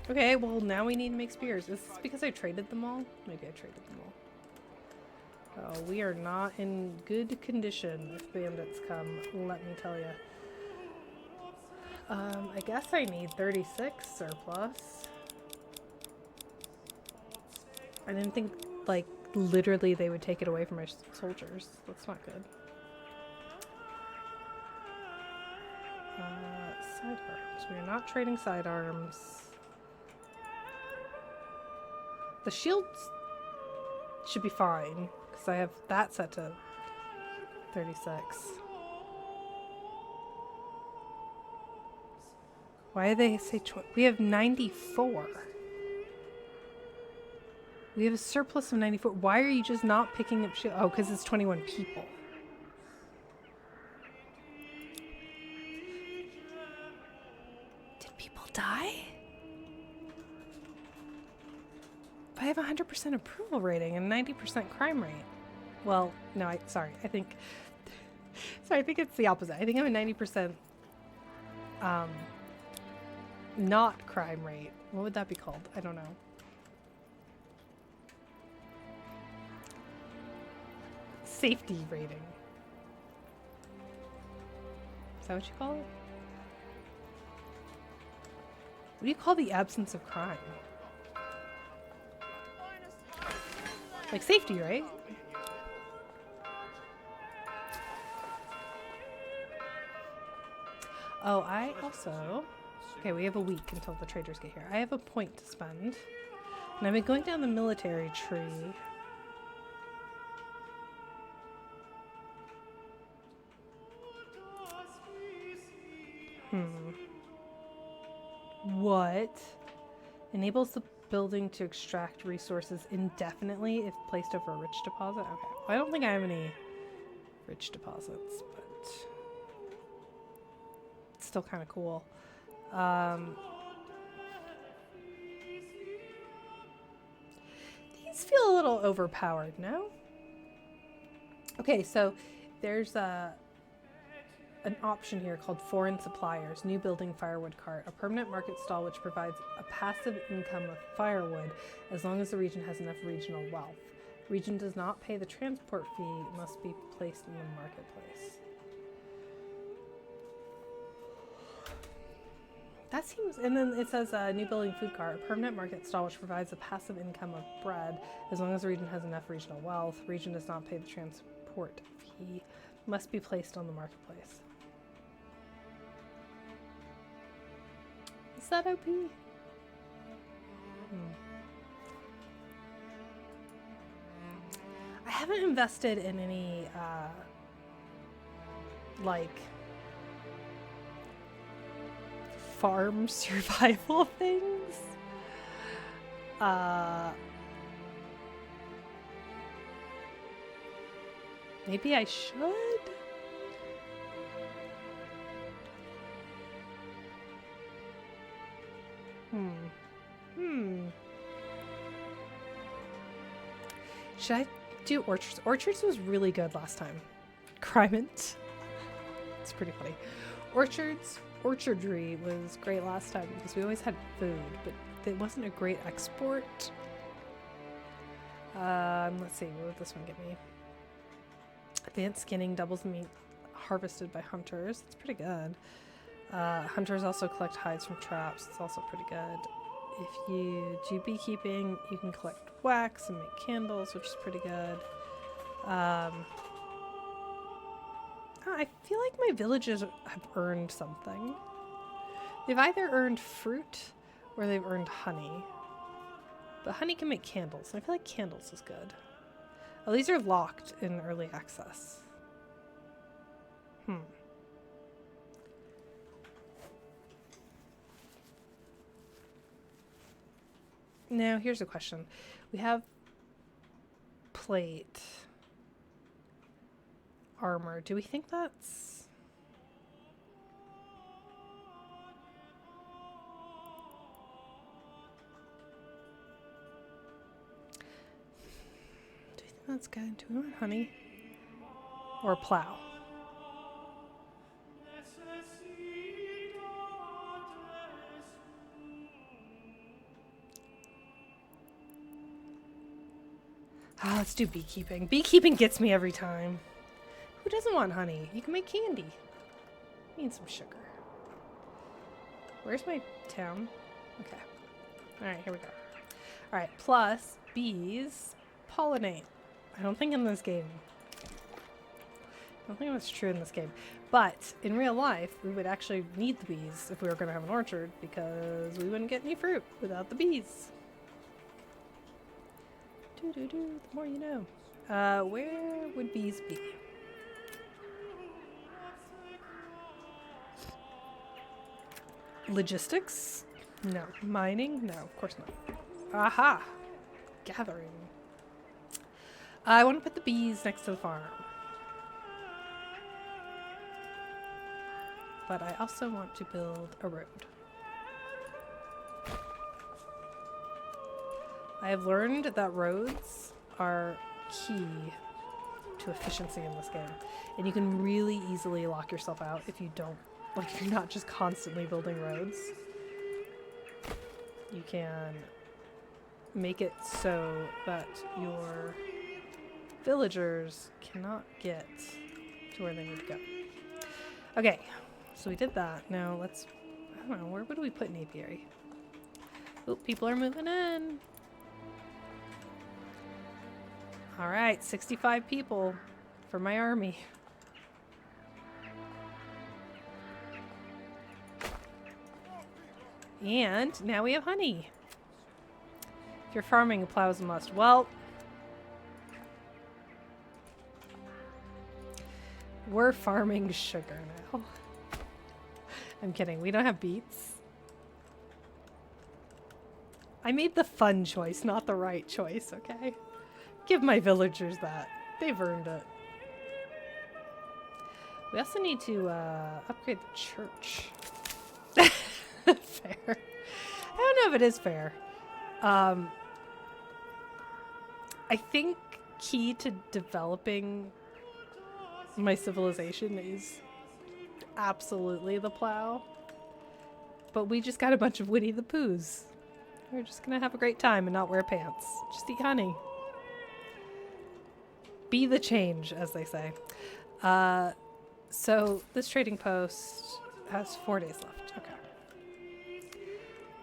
S1: Okay, well now we need to make spears. Is this because I traded them all? Maybe I traded them all. Oh, we are not in good condition if bandits come, let me tell you. I guess I need 36 surplus. I didn't think, like, literally they would take it away from my soldiers. That's not good. Sidearms. We are not trading sidearms. The shields should be fine, because I have that set to 36. Why do they say we have 94? We have a surplus of 94. Why are you just not picking up shield? Oh, because it's 21 people. Did people die? I have a 100% approval rating and 90% crime rate. Well, no, I think it's the opposite. I think I'm a 90% not crime rate. What would that be called? I don't know. Safety rating. Is that what you call it? What do you call the absence of crime? Like safety, right? Oh, I also... Okay, we have a week until the traders get here. I have a point to spend. And I've been going down the military tree. What? Enables the building to extract resources indefinitely if placed over a rich deposit? Okay. Well, I don't think I have any rich deposits, but it's still kind of cool. These feel a little overpowered, no? Okay, so there's an option here called foreign suppliers, new building firewood cart, a permanent market stall which provides a passive income of firewood as long as the region has enough regional wealth. Region does not pay the transport fee, must be placed in the marketplace. That seems, and then it says new building food cart, a permanent market stall which provides a passive income of bread as long as the region has enough regional wealth. Region does not pay the transport fee, must be placed on the marketplace. Is that OP? I haven't invested in any, like, farm survival things. Maybe I should? Should I do orchards? Orchards was really good last time. Criment. It's pretty funny. Orchardry was great last time because we always had food, but it wasn't a great export. Let's see, what would this one give me? Advanced skinning doubles meat harvested by hunters. It's pretty good. Hunters also collect hides from traps. It's also pretty good. If you do beekeeping, you can collect wax and make candles, which is pretty good. I feel like my villages have earned something. They've either earned fruit or they've earned honey. But honey can make candles, and I feel like candles is good. Oh, these are locked in early access. Now, here's a question. We have plate, armor. Do we think that's... Do we think that's good? Do we want honey? Or plow? Ah, let's do beekeeping. Beekeeping gets me every time. Who doesn't want honey? You can make candy. I need some sugar. Where's my town? Okay. Alright, here we go. Alright, plus bees pollinate. I don't think in this game. I don't think that's true in this game. But in real life, we would actually need the bees if we were going to have an orchard because we wouldn't get any fruit without the bees. The more you know. Where would bees be? Logistics? No. Mining? No, of course not. Aha! Gathering. I want to put the bees next to the farm. But I also want to build a road. I have learned that roads are key to efficiency in this game. And you can really easily lock yourself out if you don't, like if you're not just constantly building roads. You can make it so that your villagers cannot get to where they need to go. Okay, so we did that. Now let's, I don't know, where would we put an apiary? Oh, people are moving in. All right, 65 people for my army. And now we have honey. If you're farming, a plow is a must. Well, we're farming sugar now. I'm kidding. We don't have beets. I made the fun choice, not the right choice, okay? Give my villagers that. They've earned it. We also need to upgrade the church. Fair. I don't know if it is fair. I think key to developing my civilization is absolutely the plow. But we just got a bunch of Winnie the Poohs. We're just gonna have a great time and not wear pants. Just eat honey. Be the change, as they say. So this trading post has 4 days left. Okay.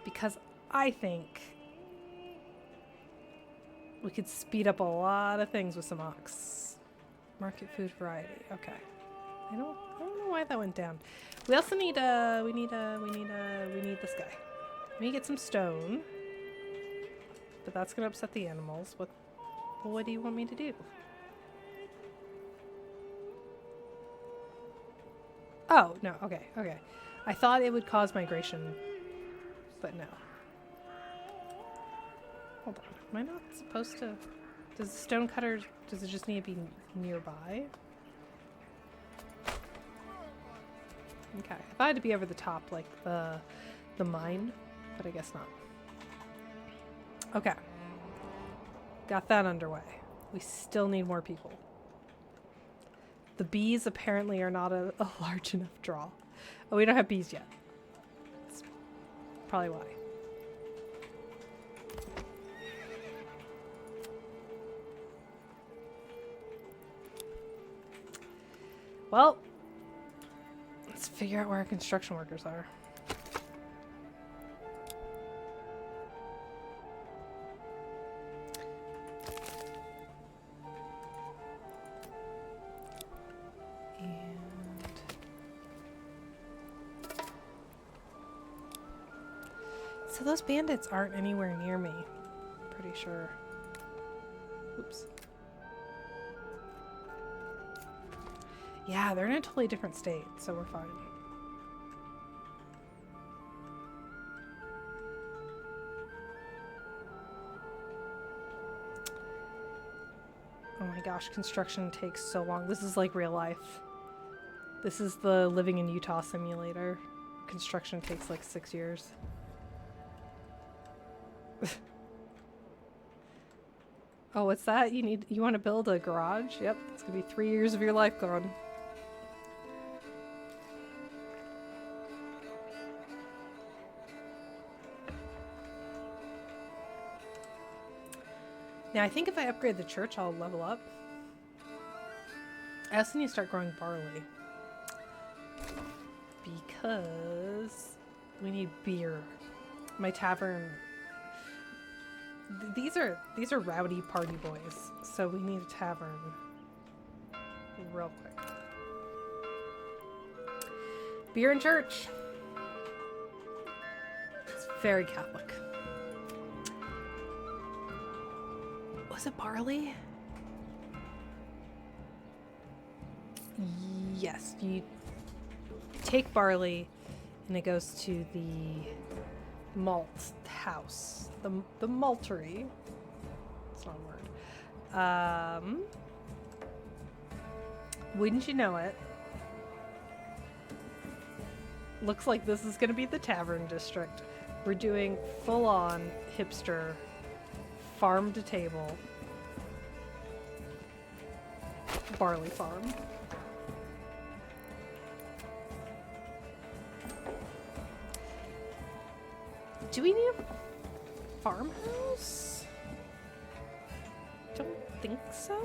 S1: Because I think we could speed up a lot of things with some ox. Market food variety. Okay. I don't know why that went down. We also need we need this guy. We need to get some stone. But that's gonna upset the animals. What do you want me to do? Oh, no, okay. I thought it would cause migration, but no. Hold on. Am I not supposed to... Does the stonecutter... Does it just need to be nearby? Okay. I thought it'd be over the top, like the mine, but I guess not. Okay. Got that underway. We still need more people. The bees apparently are not a large enough draw. Oh, we don't have bees yet. That's probably why. Well, let's figure out where our construction workers are. So those bandits aren't anywhere near me. Pretty sure. Oops. Yeah, they're in a totally different state, so we're fine. Oh my gosh, construction takes so long. This is like real life. This is the living in Utah simulator. Construction takes like 6 years. Oh, what's that? You want to build a garage? Yep, it's gonna be 3 years of your life gone. Now I think if I upgrade the church, I'll level up. I also need to start growing barley. Because we need beer. My tavern... These are rowdy party boys, so we need a tavern real quick. Beer in church. It's very Catholic. Was it barley? Yes, you take barley and it goes to the malt house. The maltery. It's not a word. Wouldn't you know it? Looks like this is gonna be the tavern district. We're doing full-on hipster farm to table barley farm. Do we need a farmhouse? Don't think so.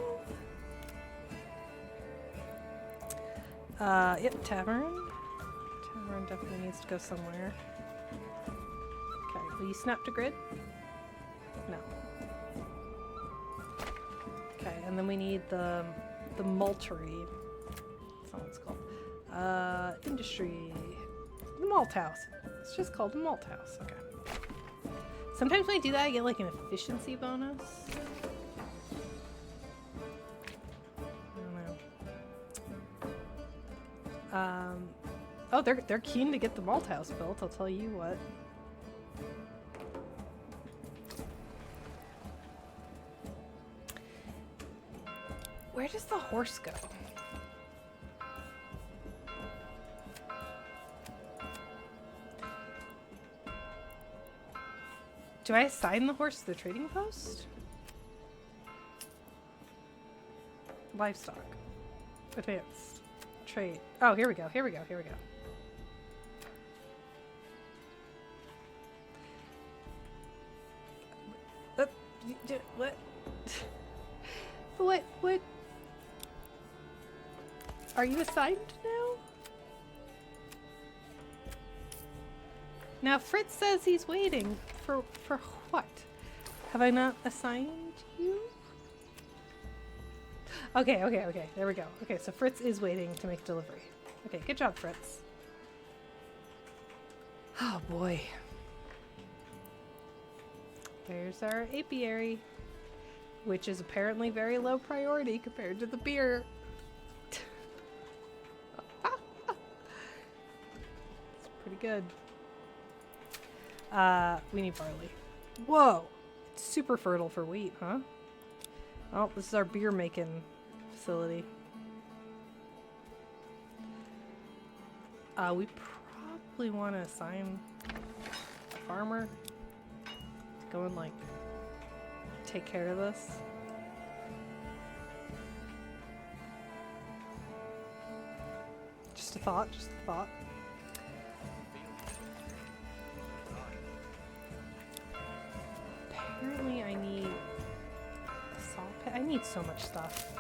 S1: Yep, tavern. Tavern definitely needs to go somewhere. Okay, will you snap to grid? No. Okay, and then we need the maltery. That's not what it's called. Industry. The malt house. It's just called a malt house. Okay. Sometimes when I do that, I get like an efficiency bonus. I don't know. Oh, they're keen to get the malt house built. I'll tell you what. Where does the horse go? Do I assign the horse to the trading post? Livestock. Advanced. Trade. Oh, here we go, here we go, here we go. What? What? Are you assigned now? Now Fritz says he's waiting for what? Have I not assigned you? Okay. There we go. Okay, so Fritz is waiting to make delivery. Okay, good job, Fritz. Oh boy. There's our apiary, which is apparently very low priority compared to the beer. It's pretty good. We need barley. Whoa! It's super fertile for wheat, huh? Oh, this is our beer making facility. We probably want to assign a farmer to go and like take care of this. Just a thought, just a thought. Apparently I need a saw pit. I need so much stuff.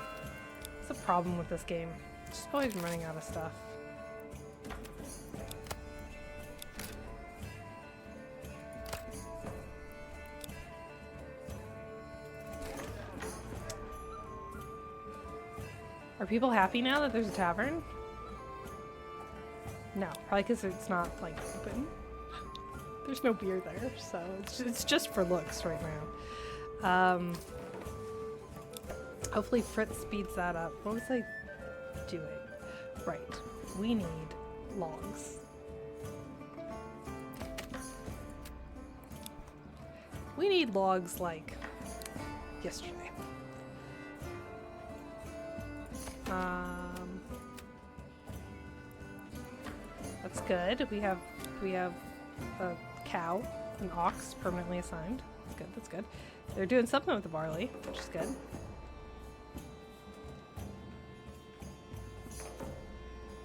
S1: It's a problem with this game. Just always running out of stuff. Are people happy now that there's a tavern? No, probably because it's not like open. There's no beer there, so it's just for looks right now. Hopefully Fritz speeds that up. What was I doing? Right, we need logs. We need logs like yesterday. That's good. We have a cow, an ox permanently assigned. That's good, that's good. They're doing something with the barley, which is good.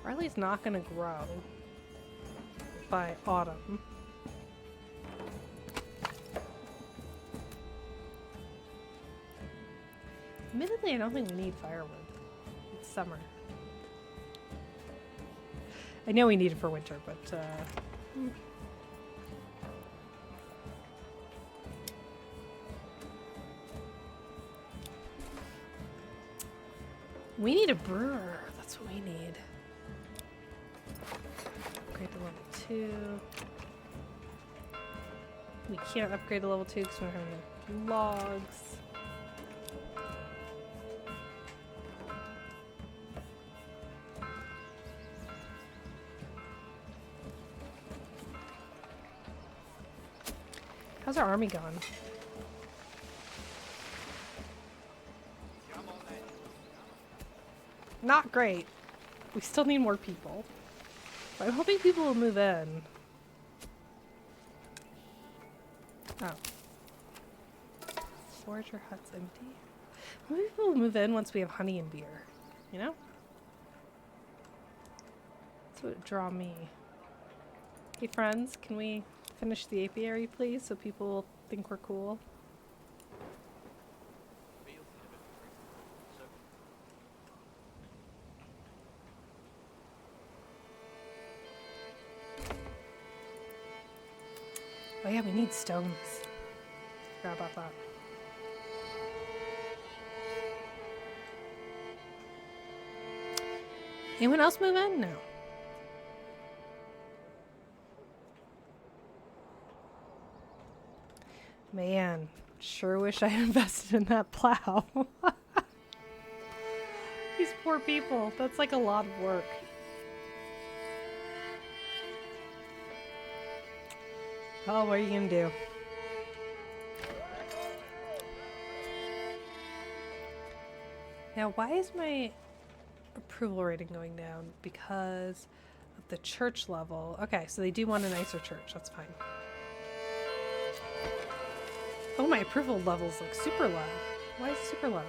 S1: Barley's not gonna grow by autumn. Admittedly, I don't think we need firewood. It's summer. I know we need it for winter, but we need a brewer. That's what we need. Upgrade to level 2. We can't upgrade to level 2 because we don't have enough logs. How's our army going? Not great. We still need more people. But I'm hoping people will move in. Oh. Forager hut's empty. Maybe people will move in once we have honey and beer. You know? That's what would draw me. Hey friends, can we finish the apiary, please, so people will think we're cool? Oh yeah, we need stones. Forgot about that. Anyone else move in? No. Man, sure wish I had invested in that plow. These poor people. That's like a lot of work. Oh, what are you gonna do? Now, why is my approval rating going down? Because of the church level. Okay, so they do want a nicer church. That's fine. Oh, my approval level's like super low. Why is it super low?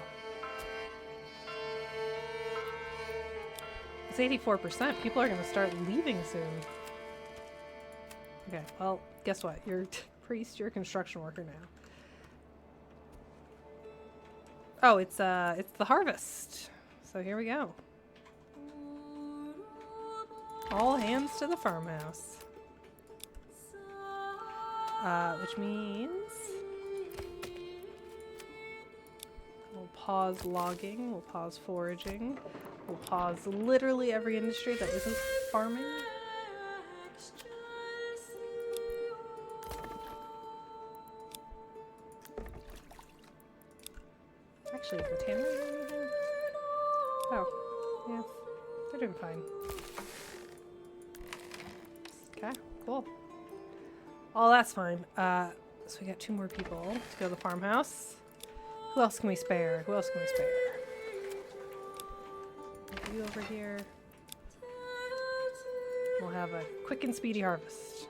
S1: It's 84%. People are gonna start leaving soon. Okay, well, guess what? You're a priest, you're a construction worker now. Oh, it's the harvest. So here we go. All hands to the farmhouse. Which means we'll pause logging, we'll pause foraging, we'll pause literally every industry that isn't farming. Actually, is the tannery doing anything? Oh, yeah, they're doing fine. Okay. Cool. Oh, that's fine. So we got 2 more people to go to the farmhouse. Who else can we spare? Who else can we spare? You over here. We'll have a quick and speedy harvest.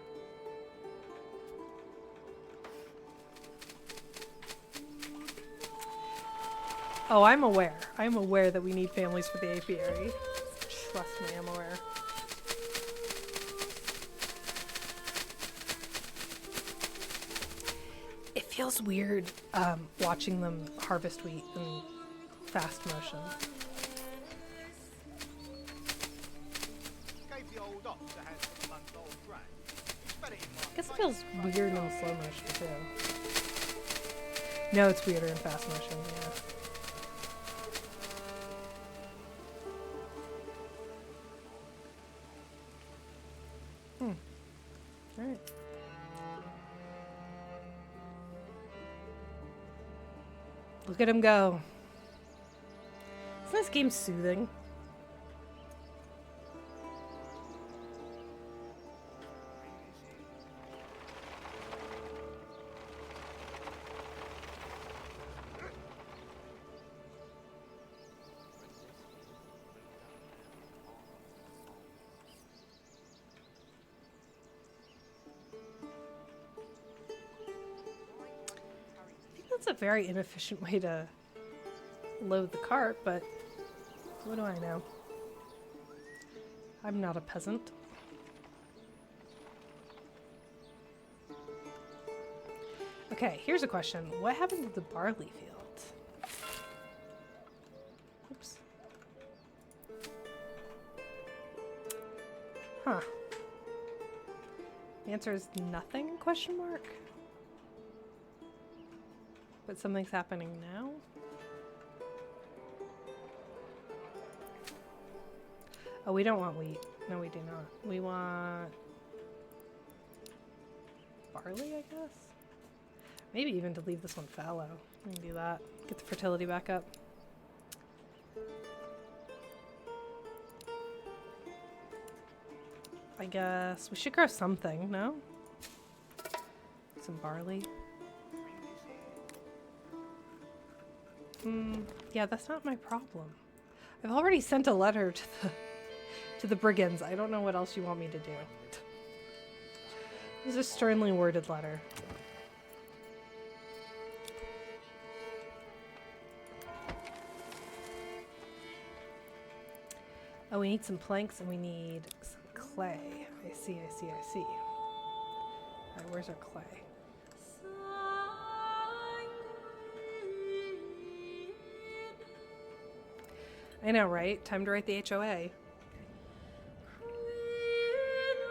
S1: Oh, I'm aware. I'm aware that we need families for the apiary. Trust me, I'm aware. It feels weird watching them harvest wheat in fast motion.
S2: Gave the old ox a handful of month-old grain. He spat it in my
S1: I guess it
S2: face.
S1: feels weird in slow motion too. No, it's weirder in fast motion, yeah. Alright. Look at him go. Isn't this game soothing? That's a very inefficient way to load the cart, but what do I know? I'm not a peasant. Okay, here's a question. What happened to the barley field? Oops. Huh. The answer is nothing, question mark? But something's happening now? Oh, we don't want wheat. No, we do not. We want barley, I guess? Maybe even to leave this one fallow. We can do that. Get the fertility back up. I guess we should grow something, no? Some barley. Yeah, that's not my problem. I've already sent a letter to the brigands. I don't know what else you want me to do. It's a sternly worded letter. Oh, we need some planks and we need some clay. I see. Alright, where's our clay? I know, right? Time to write the HOA.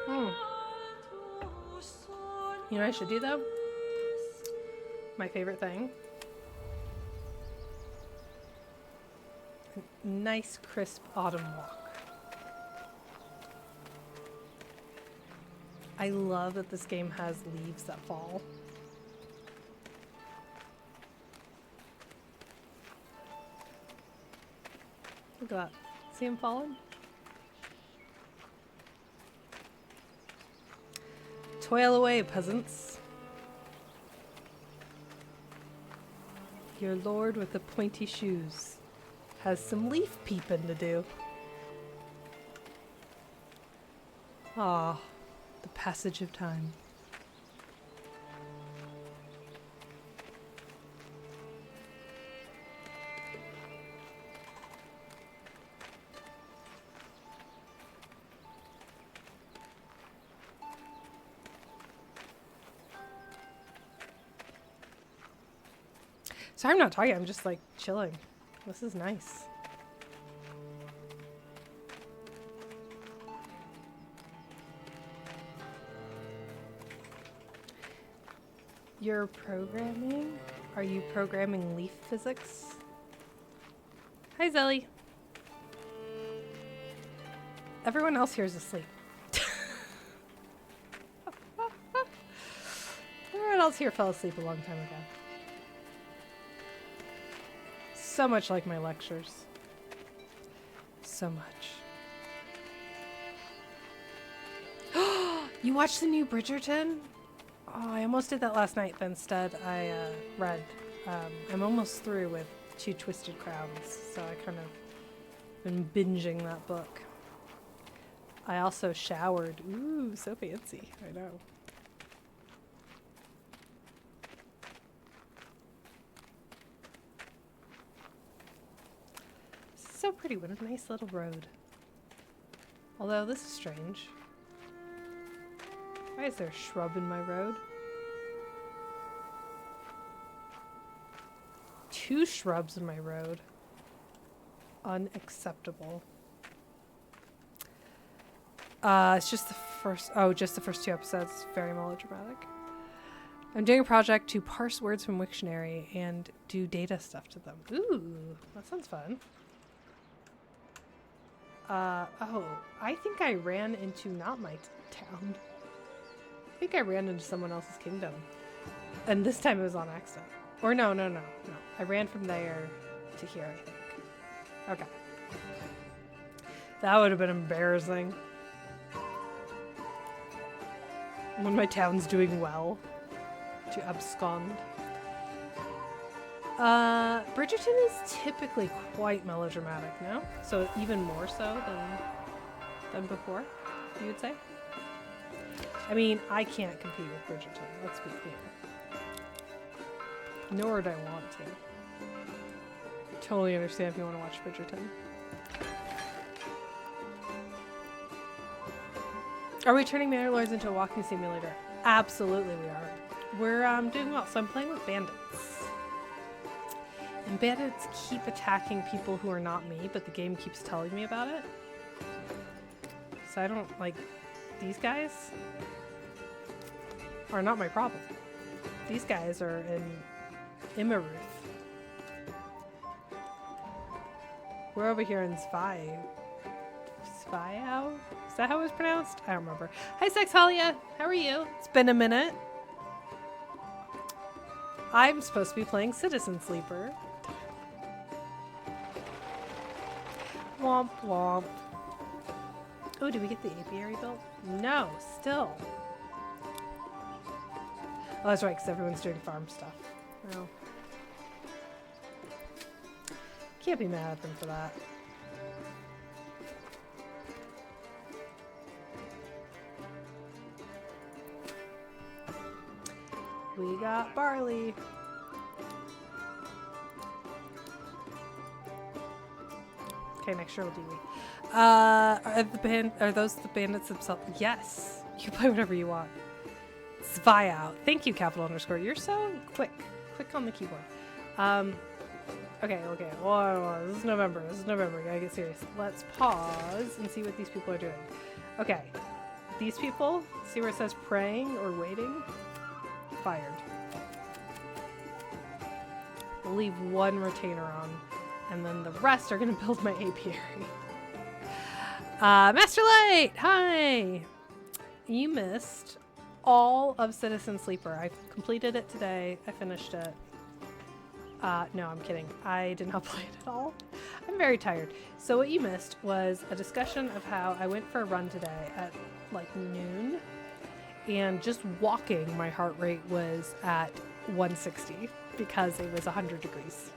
S1: You know what I should do, though? My favorite thing. A nice, crisp autumn walk. I love that this game has leaves that fall. Look at that. See him falling? Toil away, peasants. Your lord with the pointy shoes has some leaf peeping to do. Ah, the passage of time. Sorry, I'm not talking. I'm just like chilling. This is nice. You're programming? Are you programming leaf physics? Hi, Zelly. Everyone else here is asleep. Everyone else here fell asleep a long time ago. So much like my lectures. So much. You watched the new Bridgerton? Oh, I almost did that last night, but instead I read. I'm almost through with Two Twisted Crowns, so I kind of been binging that book. I also showered. Ooh, so fancy. I know. So pretty. What a nice little road. Although this is strange. Why is there a shrub in my road? 2 shrubs in my road. Unacceptable. It's just the first, just the first 2 episodes. Very melodramatic. I'm doing a project to parse words from Wiktionary and do data stuff to them. Ooh, that sounds fun. I think I ran into not my town. I think I ran into someone else's kingdom. And this time it was on accident. Or no. I ran from there to here, I think. Okay. That would have been embarrassing. When my town's doing well. To abscond. Bridgerton is typically quite melodramatic, no? So even more so than before, you would say? I mean, I can't compete with Bridgerton, let's be clear. Nor would I want to. Totally understand if you want to watch Bridgerton. Are we turning Manor Lords into a walking simulator? Absolutely we are. We're doing well. So I'm playing with bandits. And bandits keep attacking people who are not me, but the game keeps telling me about it. So I don't, like, these guys are not my problem. These guys are in Immeruth. We're over here in Svio? Is that how it was pronounced? I don't remember. Hi, Sexhalia. How are you? It's been a minute. I'm supposed to be playing Citizen Sleeper. Womp womp. Oh, did we get the apiary built? No, still. Oh, that's right, because everyone's doing farm stuff. Well, can't be mad at them for that. We got barley. Okay, next year we'll do wheat. Are those the bandits themselves? Yes. You can play whatever you want. Svio. Thank you, capital underscore. You're so quick. Quick on the keyboard. Okay. Whoa. This is November. Gotta get serious. Let's pause and see what these people are doing. Okay. These people, see where it says praying or waiting? Fired. We'll leave 1 retainer on, and then the rest are going to build my apiary. Master Light! Hi! You missed all of Citizen Sleeper. I completed it today. I finished it. No, I'm kidding. I did not play it at all. I'm very tired. So what you missed was a discussion of how I went for a run today at like noon, and just walking my heart rate was at 160 because it was 100 degrees.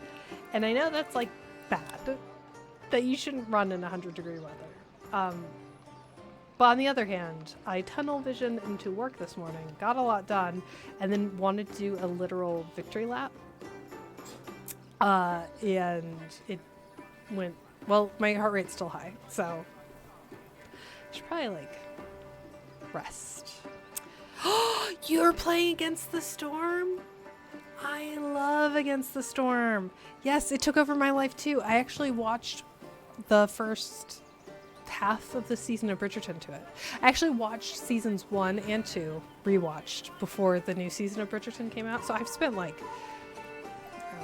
S1: And I know that's like bad, that you shouldn't run in 100-degree weather. But on the other hand, I tunnel visioned into work this morning, got a lot done, and then wanted to do a literal victory lap. And it went, well, my heart rate's still high, so I should probably like rest. You're playing Against the Storm? I love Against the Storm. Yes, it took over my life too. I actually watched the first half of the season of Bridgerton to it. I actually watched seasons 1 and 2, rewatched before the new season of Bridgerton came out. So I've spent like, I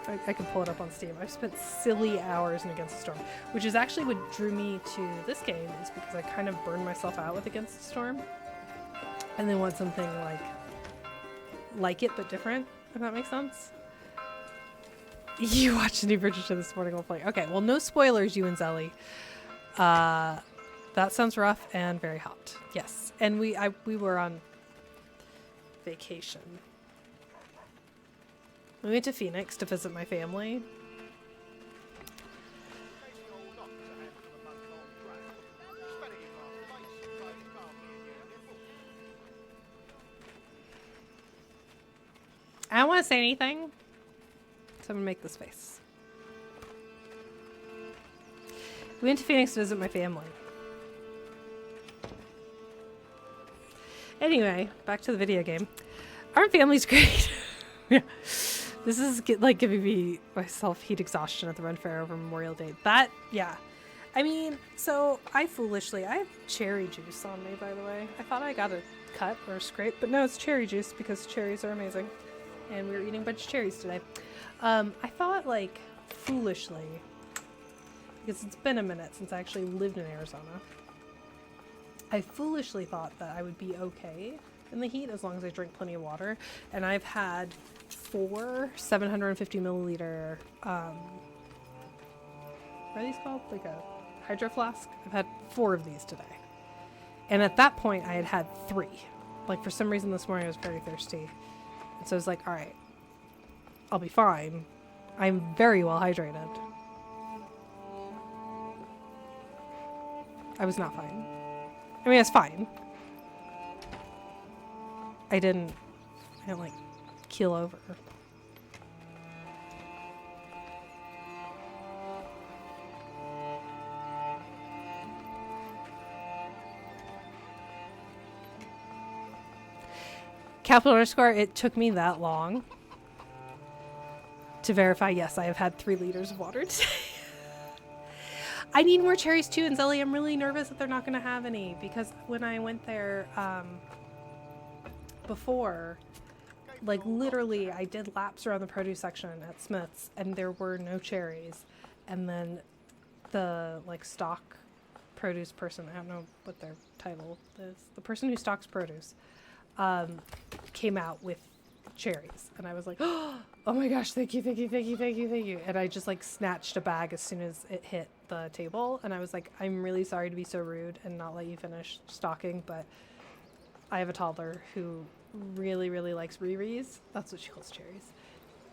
S1: don't know, I can pull it up on Steam. I've spent silly hours in Against the Storm, which is actually what drew me to this game, is because I kind of burned myself out with Against the Storm. And they want something like it, but different, if that makes sense. You watched the new Bridgerton this morning while playing. Okay, well, no spoilers, you and Zelly. That sounds rough and very hot. Yes. And we were on vacation. We went to Phoenix to visit my family.
S2: Maybe you're not to head for the month-long drag. Spelling in my face, both calmly and your nipple.
S1: I don't want to say anything, so I'm gonna make this face. We went to Phoenix to visit my family. Anyway, back to the video game. Our family's great. Yeah. This is like giving me myself heat exhaustion at the Run Fair over Memorial Day. That, yeah. I mean, so I have cherry juice on me, by the way. I thought I got a cut or a scrape, but no, it's cherry juice because cherries are amazing. And we were eating a bunch of cherries today. I thought, like, foolishly, because it's been a minute since I actually lived in Arizona, I foolishly thought that I would be okay in the heat as long as I drink plenty of water. And I've had 4 750 milliliter, what are these called? Like a hydro flask? I've had 4 of these today. And at that point, I had had 3. Like, for some reason this morning I was very thirsty. And so I was like, all right, I'll be fine. I'm very well hydrated. I was not fine. I mean, I was fine. I didn't like keel over. Capital underscore, it took me that long to verify, yes, I have had 3 liters of water today. I need more cherries too, and Zelly, I'm really nervous that they're not going to have any, because when I went there before, like literally I did laps around the produce section at Smith's and there were no cherries, and then the like stock produce person, I don't know what their title is, the person who stocks produce, came out with cherries, and I was like, oh my gosh, thank you, thank you, thank you, thank you, thank you. And I just like snatched a bag as soon as it hit the table, and I was like, I'm really sorry to be so rude and not let you finish stocking, but I have a toddler who really, really likes Riri's. That's what she calls cherries.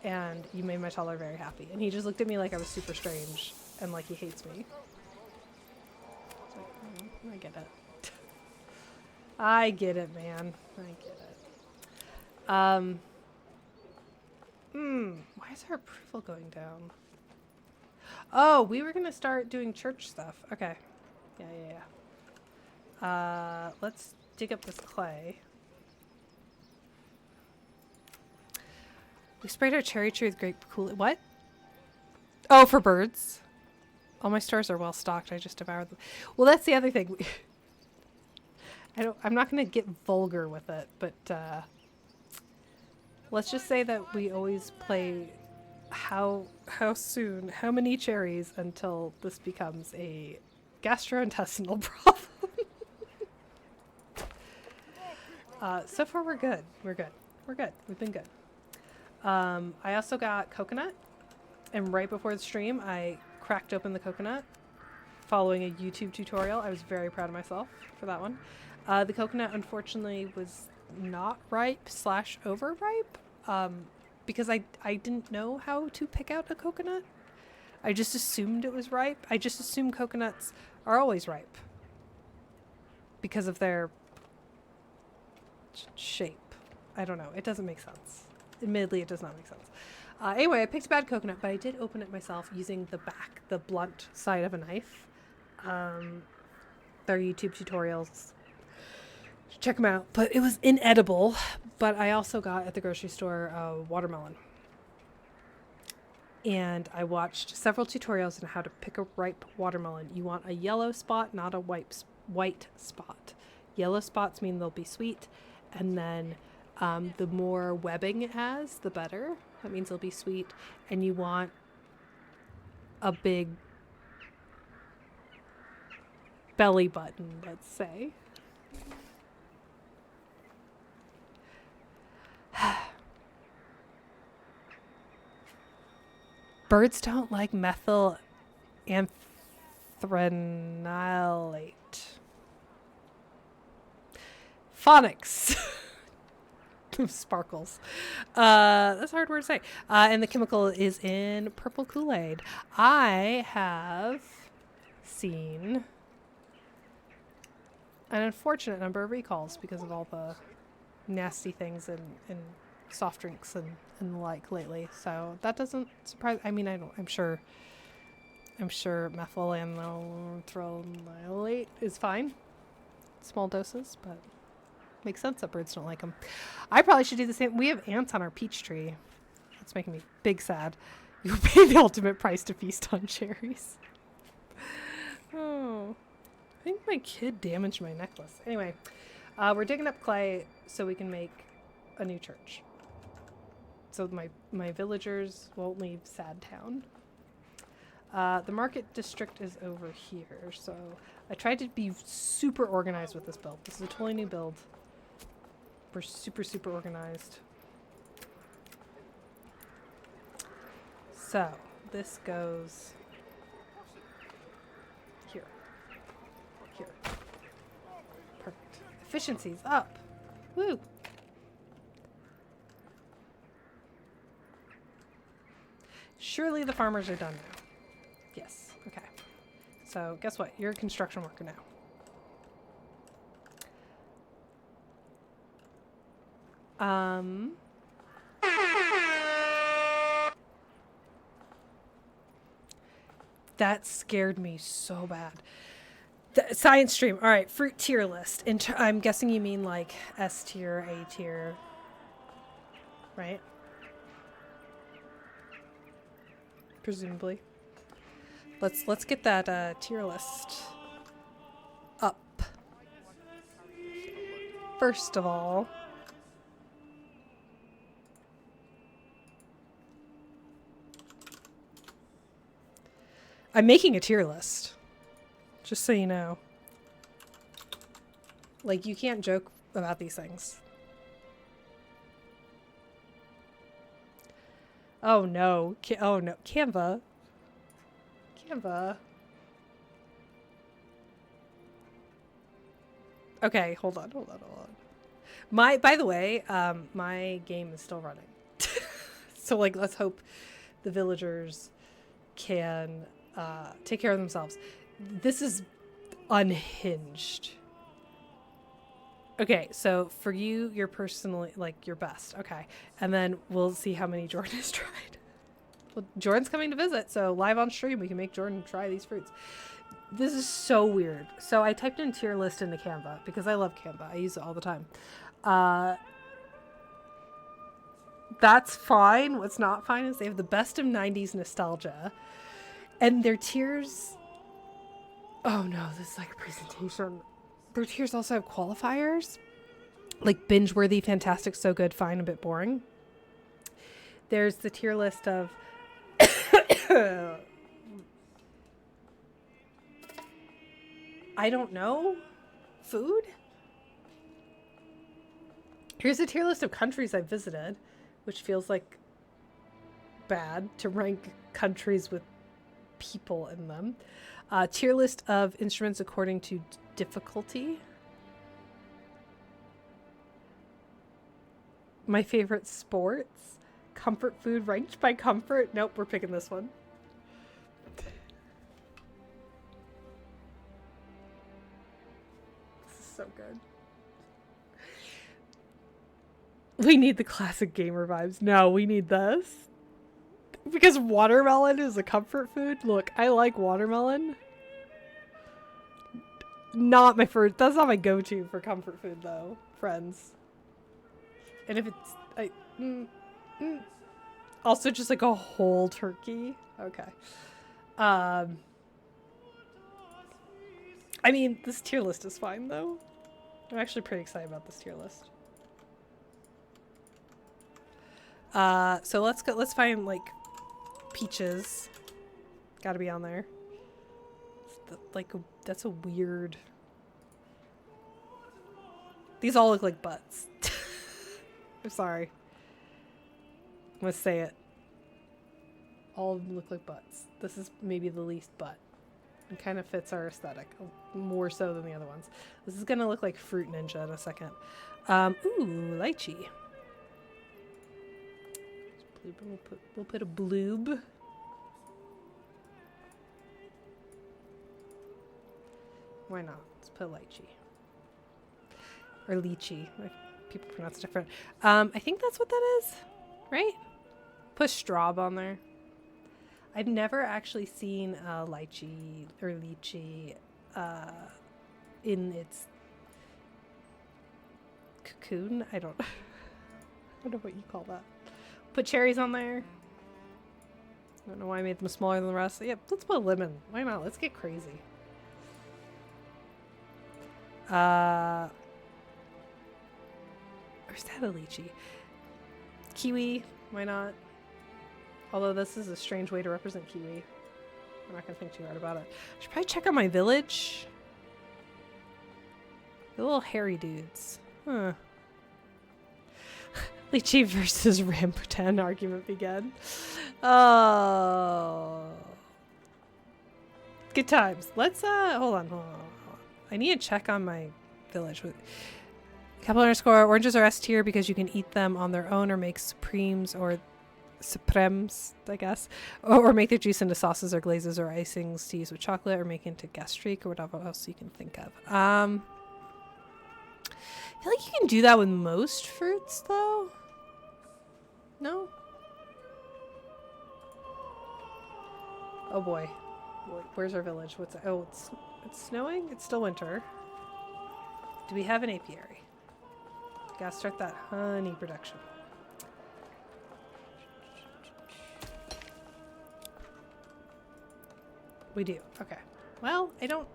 S1: And you made my toddler very happy. And he just looked at me like I was super strange and like he hates me. It's like, I get it. I get it, man. I get it. Why is our approval going down? Oh, we were gonna start doing church stuff. Okay. Yeah. Let's dig up this clay. We sprayed our cherry tree with grape Kool-Aid. What? Oh, for birds. All my stores are well stocked. I just devoured them. Well, that's the other thing. I'm not gonna get vulgar with it, but let's just say that we always play how many cherries until this becomes a gastrointestinal problem. So far we're good. We're good. We've been good. I also got coconut, and right before the stream I cracked open the coconut following a YouTube tutorial. I was very proud of myself for that one. The coconut unfortunately was not ripe / overripe, because I didn't know how to pick out a coconut. I just assumed it was ripe. I just assume coconuts are always ripe because of their shape. I don't know. It doesn't make sense. Admittedly, it does not make sense. Anyway, I picked a bad coconut, but I did open it myself using the blunt side of a knife. Their YouTube tutorials. Check them out. But it was inedible. But I also got at the grocery store a watermelon. And I watched several tutorials on how to pick a ripe watermelon. You want a yellow spot, not a white spot. Yellow spots mean they'll be sweet. And then the more webbing it has, the better. That means they'll be sweet. And you want a big belly button, let's say. Birds don't like methyl Threnylate. Phonics. Sparkles. That's a hard word to say. And the chemical is in purple Kool-Aid. I have seen an unfortunate number of recalls because of all the nasty things in soft drinks and the like lately. So that doesn't surprise. I mean, I'm sure methylanthronylate is fine. Small doses, but makes sense that birds don't like them. I probably should do the same. We have ants on our peach tree. That's making me big sad. You'll pay the ultimate price to feast on cherries. Oh, I think my kid damaged my necklace. Anyway, we're digging up clay so we can make a new church. So my villagers won't leave Sad Town. The market district is over here, so I tried to be super organized with this build. This is a totally new build. We're super, super organized. So, this goes here. Here. Perfect. Efficiency's up. Woo! Surely the farmers are done now. Yes. Okay. So, guess what? You're a construction worker now. That scared me so bad. The science stream. All right, fruit tier list. I'm guessing you mean like S tier, A tier, right? Presumably. Let's get that tier list up. First of all, I'm making a tier list. Just so you know. Like, you can't joke about these things. Oh no. Oh no. Canva. Okay, hold on. By the way, my game is still running. So, like, let's hope the villagers can take care of themselves. This is unhinged. Okay, so for you, you're personally, like, your best. Okay, and then we'll see how many Jordan has tried. Well, Jordan's coming to visit, so live on stream, we can make Jordan try these fruits. This is so weird. So I typed in tier list into Canva because I love Canva. I use it all the time. That's fine. What's not fine is they have the best of 90s nostalgia. And their tiers... Oh no, this is like a presentation. Their tiers also have qualifiers. Like binge-worthy, fantastic, so good, fine, a bit boring. There's the tier list of... I don't know. Food? Here's a tier list of countries I've visited, which feels like bad to rank countries with people in them. Tier list of instruments according to difficulty. My favorite sports. Comfort food ranked by comfort. Nope, we're picking this one. This is so good. We need the classic gamer vibes. No, we need this. Because watermelon is a comfort food. Look, I like watermelon. Not my first. That's not my go-to for comfort food, though, friends. And if it's... Also, just like a whole turkey. Okay. I mean, this tier list is fine, though. I'm actually pretty excited about this tier list. So let's find, like, peaches. Gotta be on there. That's a weird... These all look like butts. I'm sorry. I'm gonna say it. All of them look like butts. This is maybe the least butt. It kind of fits our aesthetic more so than the other ones. This is gonna look like Fruit Ninja in a second. Ooh, lychee. We'll put a bloob. Why not? Let's put lychee. Or lychee. People pronounce it different. I think that's what that is, right? Put straub on there. I've never actually seen a lychee or lychee in its cocoon. I don't know what you call that. Put cherries on there. I don't know why I made them smaller than the rest. Yeah, let's put lemon. Why not? Let's get crazy. Or is that a lychee? Kiwi. Why not? Although this is a strange way to represent kiwi. I'm not going to think too hard about it. I should probably check out my village. The little hairy dudes. Huh. Lychee versus rambutan argument began. Oh. Good times. Let's, hold on. I need to check on my village. Capital underscore, oranges are S tier because you can eat them on their own or make supremes or supremes, I guess, or make their juice into sauces or glazes or icings to use with chocolate or make into gastrique or whatever else you can think of. I feel like you can do that with most fruits though. No? Oh boy. Where's our village? What's it? Oh, it's snowing? It's still winter. Do we have an apiary? Gotta start that honey production. We do. Okay. Well, I don't...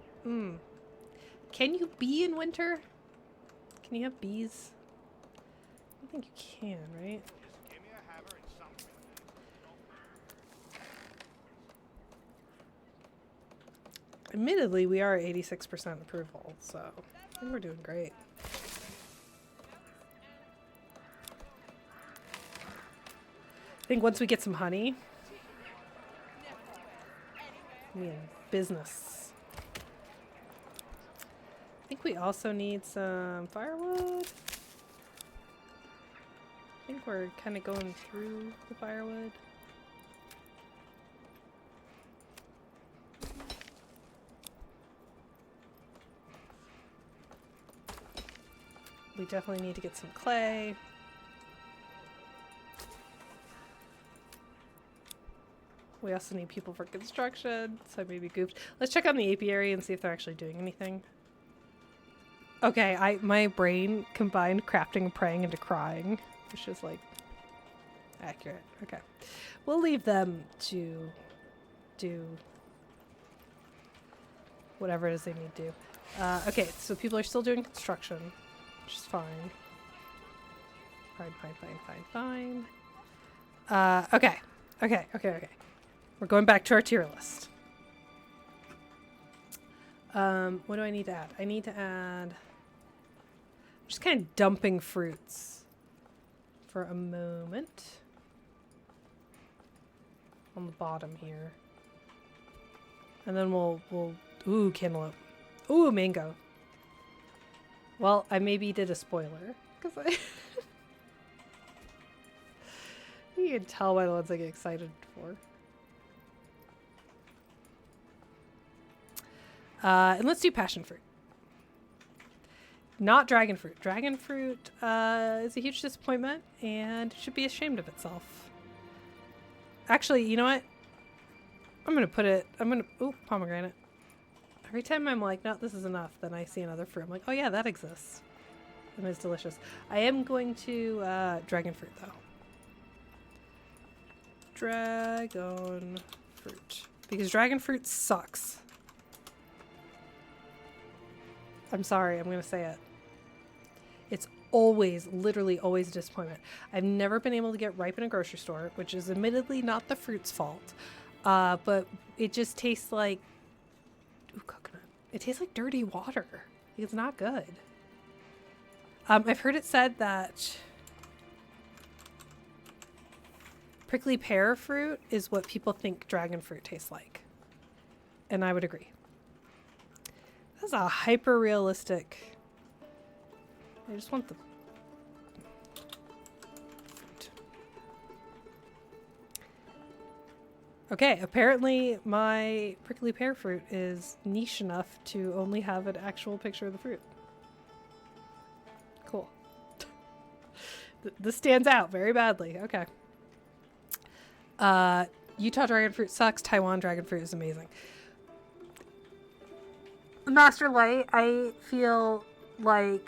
S1: Can you bee in winter? Can you have bees? I don't think you can, right?
S2: Give me a hammer and something.
S1: Admittedly, we are 86% approval, so I think we're doing great. I think once we get some honey, we're in business. I think we also need some firewood. I think we're kind of going through the firewood. We definitely need to get some clay. We also need people for construction, so I may be goofed. Let's check on the apiary and see if they're actually doing anything. Okay, my brain combined crafting and praying into crying, which is like accurate. Okay, we'll leave them to do whatever it is they need to do. Okay, so people are still doing construction, which is fine. Fine. Okay. We're going back to our tier list. What do I need to add? I need to add... I'm just kind of dumping fruits for a moment. On the bottom here. And then we'll ooh, cantaloupe. Ooh, mango. Well, I maybe did a spoiler. Because I... You can tell by the ones I get excited for. And let's do passion fruit. Not dragon fruit. Dragon fruit is a huge disappointment and should be ashamed of itself. Actually, you know what? Ooh, pomegranate. Every time I'm like, no, this is enough, then I see another fruit. I'm like, oh yeah, that exists. And it's delicious. I am going to dragon fruit though. Dragon fruit. Because dragon fruit sucks. I'm sorry, I'm going to say it. It's always, literally always a disappointment. I've never been able to get ripe in a grocery store, which is admittedly not the fruit's fault. But it just tastes like... Ooh, coconut. It tastes like dirty water. It's not good. I've heard it said that prickly pear fruit is what people think dragon fruit tastes like. And I would agree. That's a hyper realistic. I just want the fruit. Okay, apparently my prickly pear fruit is niche enough to only have an actual picture of the fruit. Cool. This stands out very badly. Okay. Utah dragon fruit sucks. Taiwan dragon fruit is amazing. Master Light, I feel like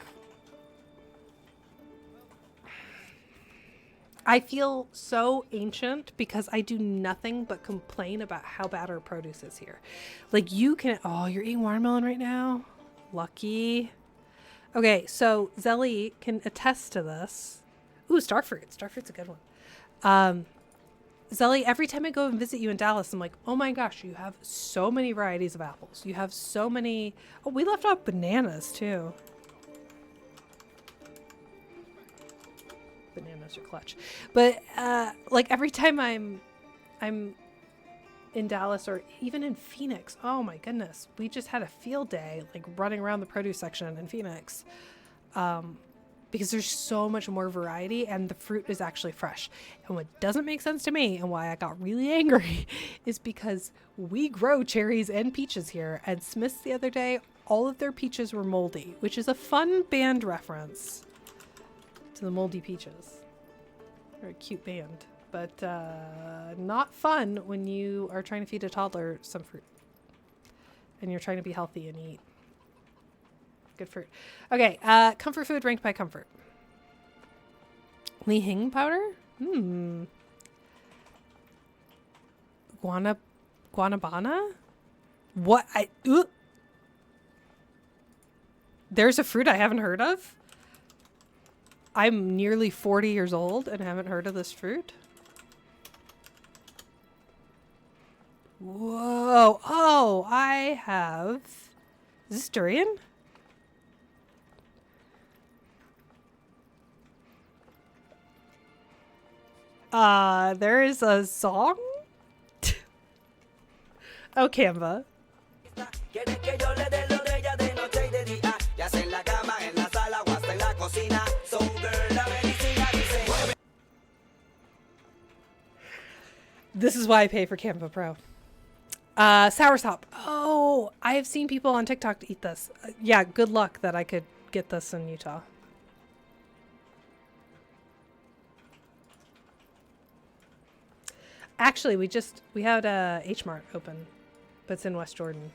S1: I feel so ancient because I do nothing but complain about how bad our produce is here. Like you can, oh, you're eating watermelon right now? Lucky. Okay, so Zelly can attest to this. Ooh, starfruit. Starfruit's a good one. Zelly, every time I go and visit you in Dallas, I'm like, oh my gosh, you have so many varieties of apples. You have so many. Oh, we left off bananas too. Bananas are clutch. But like every time I'm in Dallas or even in Phoenix, oh my goodness, we just had a field day like running around the produce section in Phoenix. Because there's so much more variety and the fruit is actually fresh. And what doesn't make sense to me and why I got really angry is because we grow cherries and peaches here. And Smith's the other day, all of their peaches were moldy, which is a fun band reference to the Moldy Peaches. They're a cute band, but not fun when you are trying to feed a toddler some fruit and you're trying to be healthy and eat good fruit. Okay, comfort food ranked by comfort. Li Hing powder? Guanabana? What? There's a fruit I haven't heard of? I'm nearly 40 years old and haven't heard of this fruit? Whoa. Oh, I have... Is this durian? There is a song? Oh, Canva. This is why I pay for Canva Pro. Soursop. Oh, I have seen people on TikTok eat this. Yeah, good luck that I could get this in Utah. Actually, we had a H Mart open, but it's in West Jordan.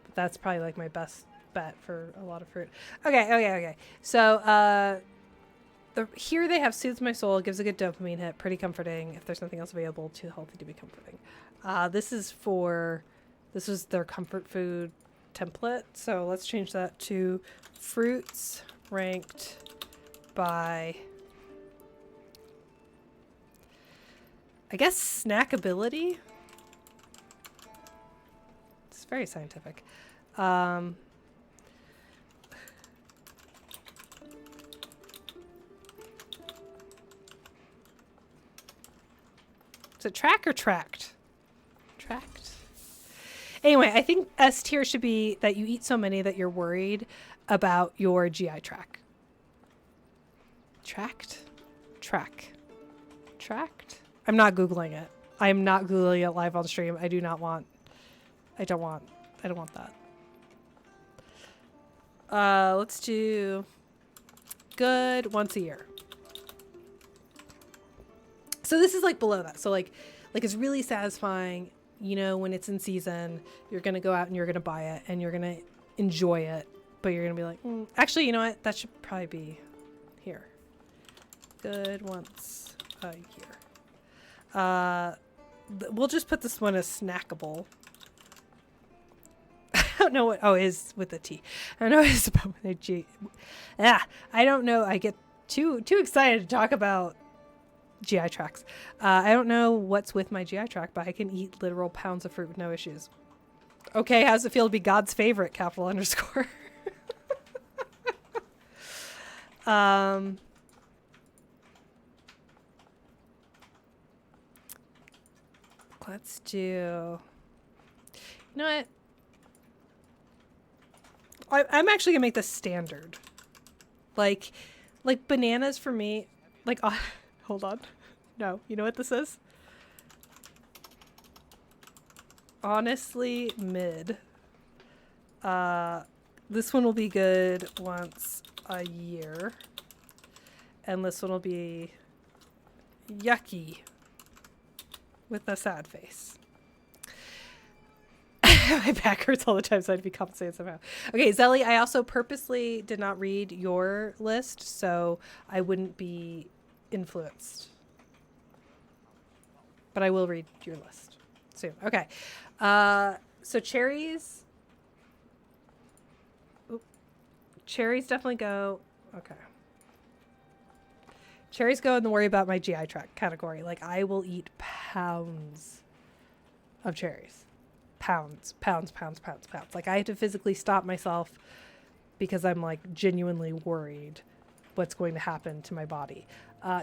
S1: But that's probably like my best bet for a lot of fruit. Okay. So here they have Soothes My Soul, gives a good dopamine hit, pretty comforting. If there's nothing else available, too healthy to be comforting. This is their comfort food template. So let's change that to fruits ranked by, I guess, snackability. It's very scientific. Is it track or tracked? Tracked. Anyway, I think S tier should be that you eat so many that you're worried about your GI tract. Tracked? Tracked? I'm not Googling it. I am not Googling it live on stream. I don't want that. Let's do good once a year. So this is like below that. So like it's really satisfying, you know, when it's in season, you're going to go out and you're going to buy it and you're going to enjoy it, but you're going to be like, actually, you know what? That should probably be here. Good once a year. We'll just put this one as snackable. I don't know what, it is with a T. I don't know what it's about with a G. I don't know. I get too excited to talk about GI tracts. I don't know what's with my GI tract, but I can eat literal pounds of fruit with no issues. Okay, how's it feel to be God's favorite, capital underscore? Let's do... You know what? I'm actually gonna make this standard. Like bananas for me. Like, hold on. No, you know what this is? Honestly, mid. This one will be good once a year. And this one will be yucky with a sad face. My back hurts all the time, so I have to be compensated somehow. Okay, Zelly, I also purposely did not read your list, so I wouldn't be influenced. But I will read your list soon. Okay. So cherries. Oop. Cherries definitely go. Okay. Cherries go in the worry about my GI tract category. Like, I will eat pounds of cherries. Pounds. Like, I have to physically stop myself because I'm, like, genuinely worried what's going to happen to my body.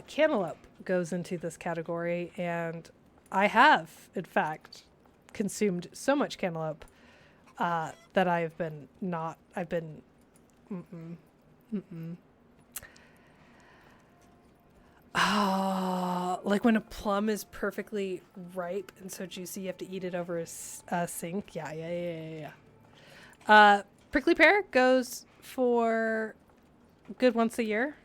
S1: Cantaloupe goes into this category, and I have, in fact, consumed so much cantaloupe that I've been. Like when a plum is perfectly ripe and so juicy, you have to eat it over a sink. Yeah. Prickly pear goes for good once a year.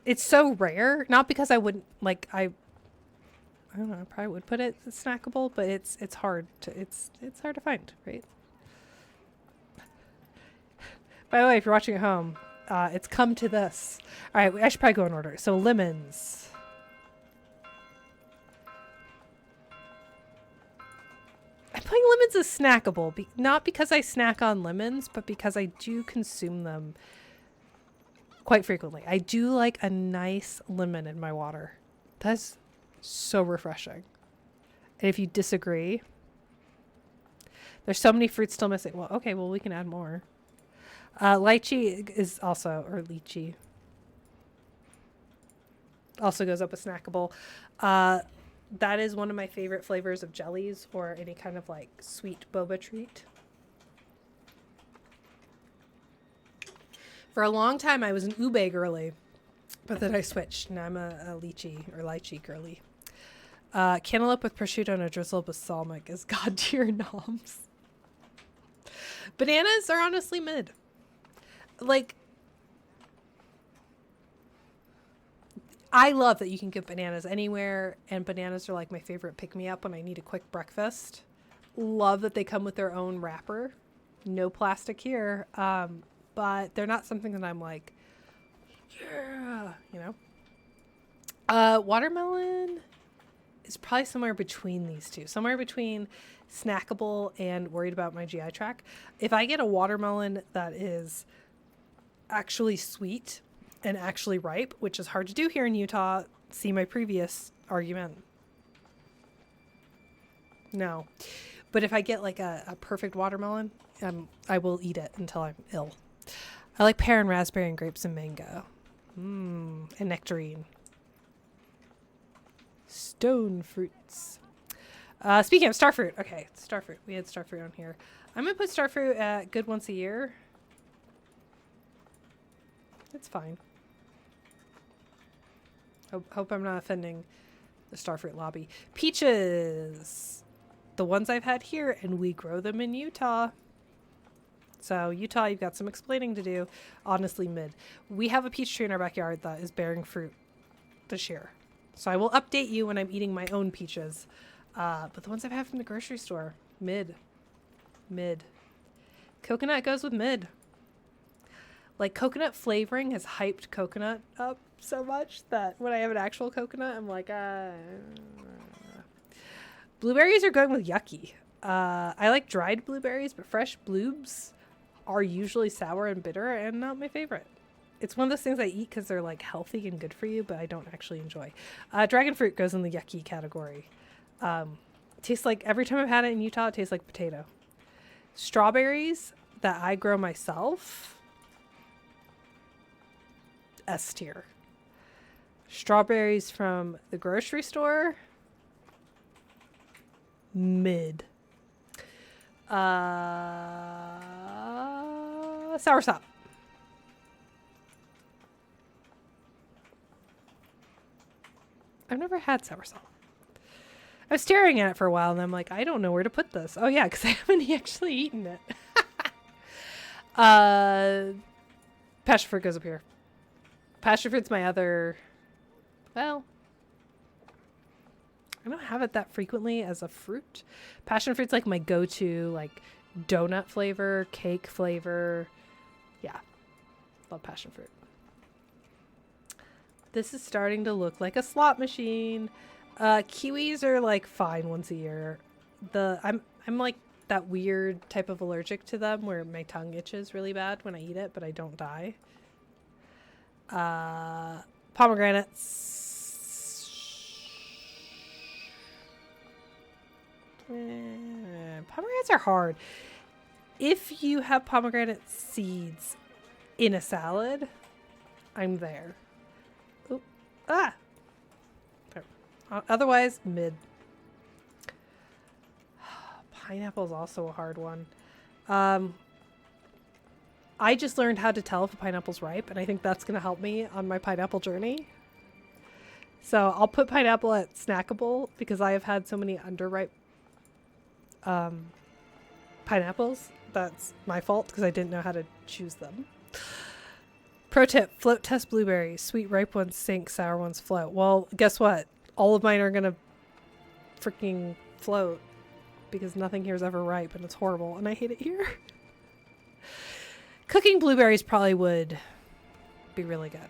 S1: It's so rare, not because I wouldn't like I don't know, I probably would put it as snackable, but it's hard to find, right? By the way, if you're watching at home, it's come to this. All right, I should probably go in order. So lemons. I'm putting lemons as snackable, not because I snack on lemons, but because I do consume them quite frequently. I do like a nice lemon in my water. That's so refreshing. And if you disagree, there's so many fruits still missing. Well, okay, well, we can add more. Lychee is also, or lychee, also goes up as snackable. That is one of my favorite flavors of jellies or any kind of like sweet boba treat. For a long time, I was an ube girly, but then I switched. Now I'm a lychee girly. Cantaloupe with prosciutto and a drizzle of balsamic is god tier noms. Bananas are honestly mid. Like, I love that you can get bananas anywhere, and bananas are like my favorite pick-me-up when I need a quick breakfast. Love that they come with their own wrapper. No plastic here. But they're not something that I'm like, yeah, you know? Watermelon is probably somewhere between these two. Somewhere between snackable and worried about my GI tract. If I get a watermelon that is actually sweet and actually ripe, which is hard to do here in Utah, see my previous argument. No. But if I get like a perfect watermelon, I will eat it until I'm ill. I like pear and raspberry and grapes and mango. And nectarine. Stone fruits. Speaking of starfruit. Okay, starfruit. We had starfruit on here. I'm going to put starfruit at good once a year. It's fine. Hope I'm not offending the starfruit lobby. Peaches. The ones I've had here, and we grow them in Utah. So Utah, you've got some explaining to do. Honestly, mid. We have a peach tree in our backyard that is bearing fruit this year. So I will update you when I'm eating my own peaches. But the ones I've had from the grocery store, mid. Coconut goes with mid. Like, coconut flavoring has hyped coconut up so much that when I have an actual coconut, I'm like, Blueberries are going with yucky. I like dried blueberries, but fresh bloobs are usually sour and bitter and not my favorite. It's one of those things I eat because they're like healthy and good for you, but I don't actually enjoy. Dragon fruit goes in the yucky category. Tastes like, every time I've had it in Utah, it tastes like potato. Strawberries that I grow myself, S tier. Strawberries from the grocery store, mid. Soursop. I've never had soursop. I was staring at it for a while, and I'm like, I don't know where to put this. Oh yeah, because I haven't actually eaten it. Passion fruit goes up here. Passion fruit's my other. Well, I don't have it that frequently as a fruit. Passion fruit's like my go-to, like donut flavor, cake flavor. Yeah, love passion fruit. This is starting to look like a slot machine. Kiwis are like fine once a year. I'm like that weird type of allergic to them where my tongue itches really bad when I eat it, but I don't die. Pomegranates. Pomegranates are hard. If you have pomegranate seeds in a salad, I'm there. Oop. Ah! Otherwise, mid. Pineapple is also a hard one. I just learned how to tell if a pineapple's ripe, and I think that's going to help me on my pineapple journey. So I'll put pineapple at snackable because I have had so many underripe pineapples. That's my fault because I didn't know how to choose them. Pro tip, float test blueberries. Sweet ripe ones sink, sour ones float. Well, guess what? All of mine are going to freaking float because nothing here is ever ripe and it's horrible and I hate it here. Cooking blueberries probably would be really good.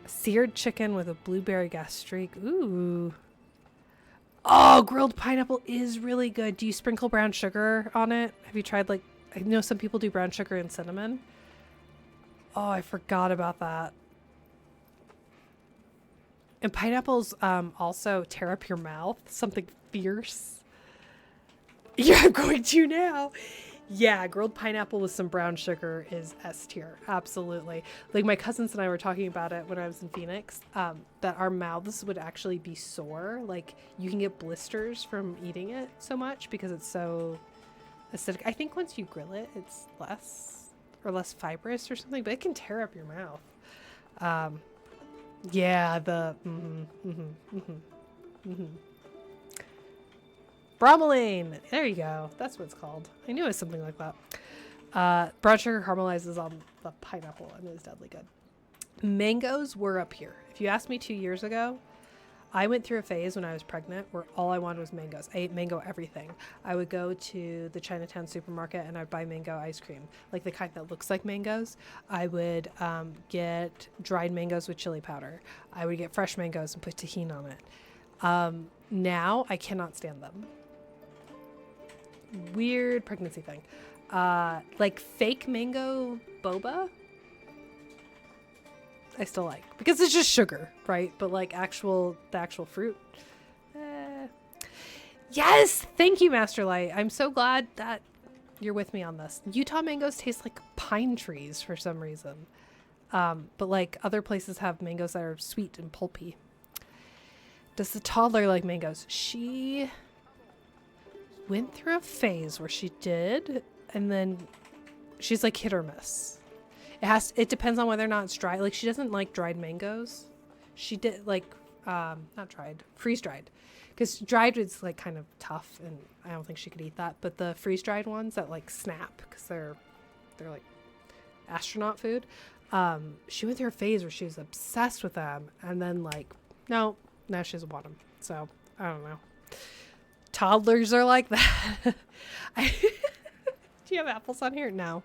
S1: Seared chicken with a blueberry gastrique. Ooh. Oh, grilled pineapple is really good. Do you sprinkle brown sugar on it? Have you tried, like, I know some people do brown sugar and cinnamon. Oh, I forgot about that. And pineapples also tear up your mouth. Something fierce. Yeah, I'm going to now. Yeah, grilled pineapple with some brown sugar is S tier. Absolutely. Like my cousins and I were talking about it when I was in Phoenix, that our mouths would actually be sore. Like you can get blisters from eating it so much because it's so acidic. I think once you grill it, it's less fibrous or something, but it can tear up your mouth. Yeah, the bromelain. There you go. That's what it's called. I knew it was something like that. Brown sugar caramelizes on the pineapple and is deadly good. Mangoes were up here. If you asked me 2 years ago, I went through a phase when I was pregnant where all I wanted was mangoes. I ate mango everything. I would go to the Chinatown supermarket and I'd buy mango ice cream, like the kind that looks like mangoes. I would get dried mangoes with chili powder. I would get fresh mangoes and put tahini on it. Now I cannot stand them. Weird pregnancy thing. Like fake mango boba, I still like because it's just sugar, right? But like the actual fruit. Yes, thank you, Master Light. I'm so glad that you're with me on this. Utah mangoes taste like pine trees for some reason, but like other places have mangoes that are sweet and pulpy. Does the toddler like mangoes? She went through a phase where she did, and then she's like hit or miss. It depends on whether or not it's dry. Like she doesn't like dried mangoes. She did like not dried, freeze dried, because dried is like kind of tough, and I don't think she could eat that. But the freeze dried ones that like snap because they're like astronaut food. She went through a phase where she was obsessed with them, and then like no, now she doesn't want them. So I don't know. Toddlers are like that. Do you have apples on here? No.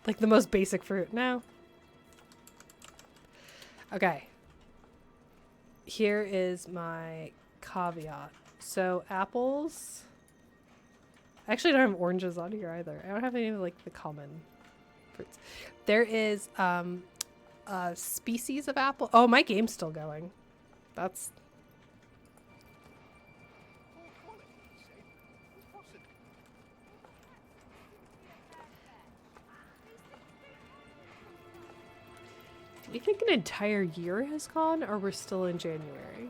S1: Like the most basic fruit. No. Okay. Here is my caveat. So apples. I actually don't have oranges on here either. I don't have any of like the common fruits. There is a species of apple. Oh, my game's still going. That's do you think an entire year has gone, or we're still in January?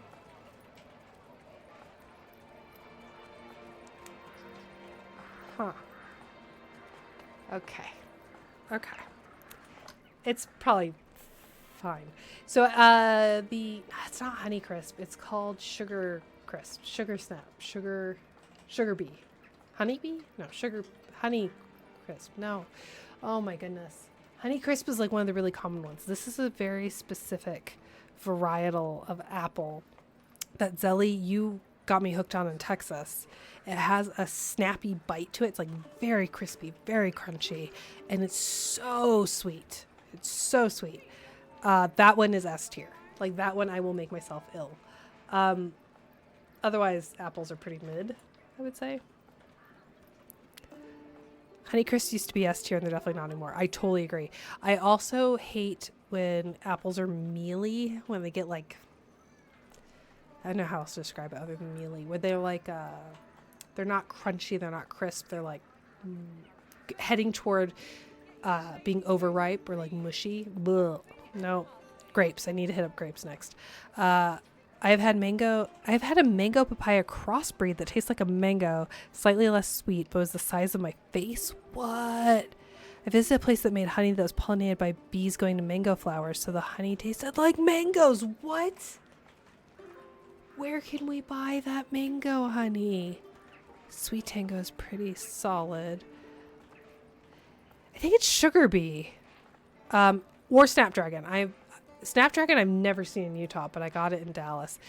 S1: Huh. Okay. Okay. It's probably fine. So it's not Honey Crisp. It's called Sugar Crisp, Sugar Snap, Sugar Bee, Honey Bee? No, Honey Crisp. No. Oh my goodness. Honey Crisp is like one of the really common ones. This is a very specific varietal of apple that Zelly, you got me hooked on in Texas. It has a snappy bite to it. It's like very crispy, very crunchy, and it's so sweet. It's so sweet. That one is S tier. Like that one, I will make myself ill. Otherwise, apples are pretty mid, I would say. Honeycrisp used to be S tier, and they're definitely not anymore. I totally agree. I also hate when apples are mealy, when they get like, I don't know how else to describe it other than mealy, where they're like, they're not crunchy, they're not crisp, they're like heading toward being overripe or like mushy. Blech. No, grapes. I need to hit up grapes next. I've had a mango papaya crossbreed that tastes like a mango, slightly less sweet, but was the size of my face. What? I visited a place that made honey that was pollinated by bees going to mango flowers, so the honey tasted like mangoes. What? Where can we buy that mango honey? Sweet Tango is pretty solid. I think it's Sugar Bee. Or Snapdragon. Snapdragon I've never seen in Utah, but I got it in Dallas.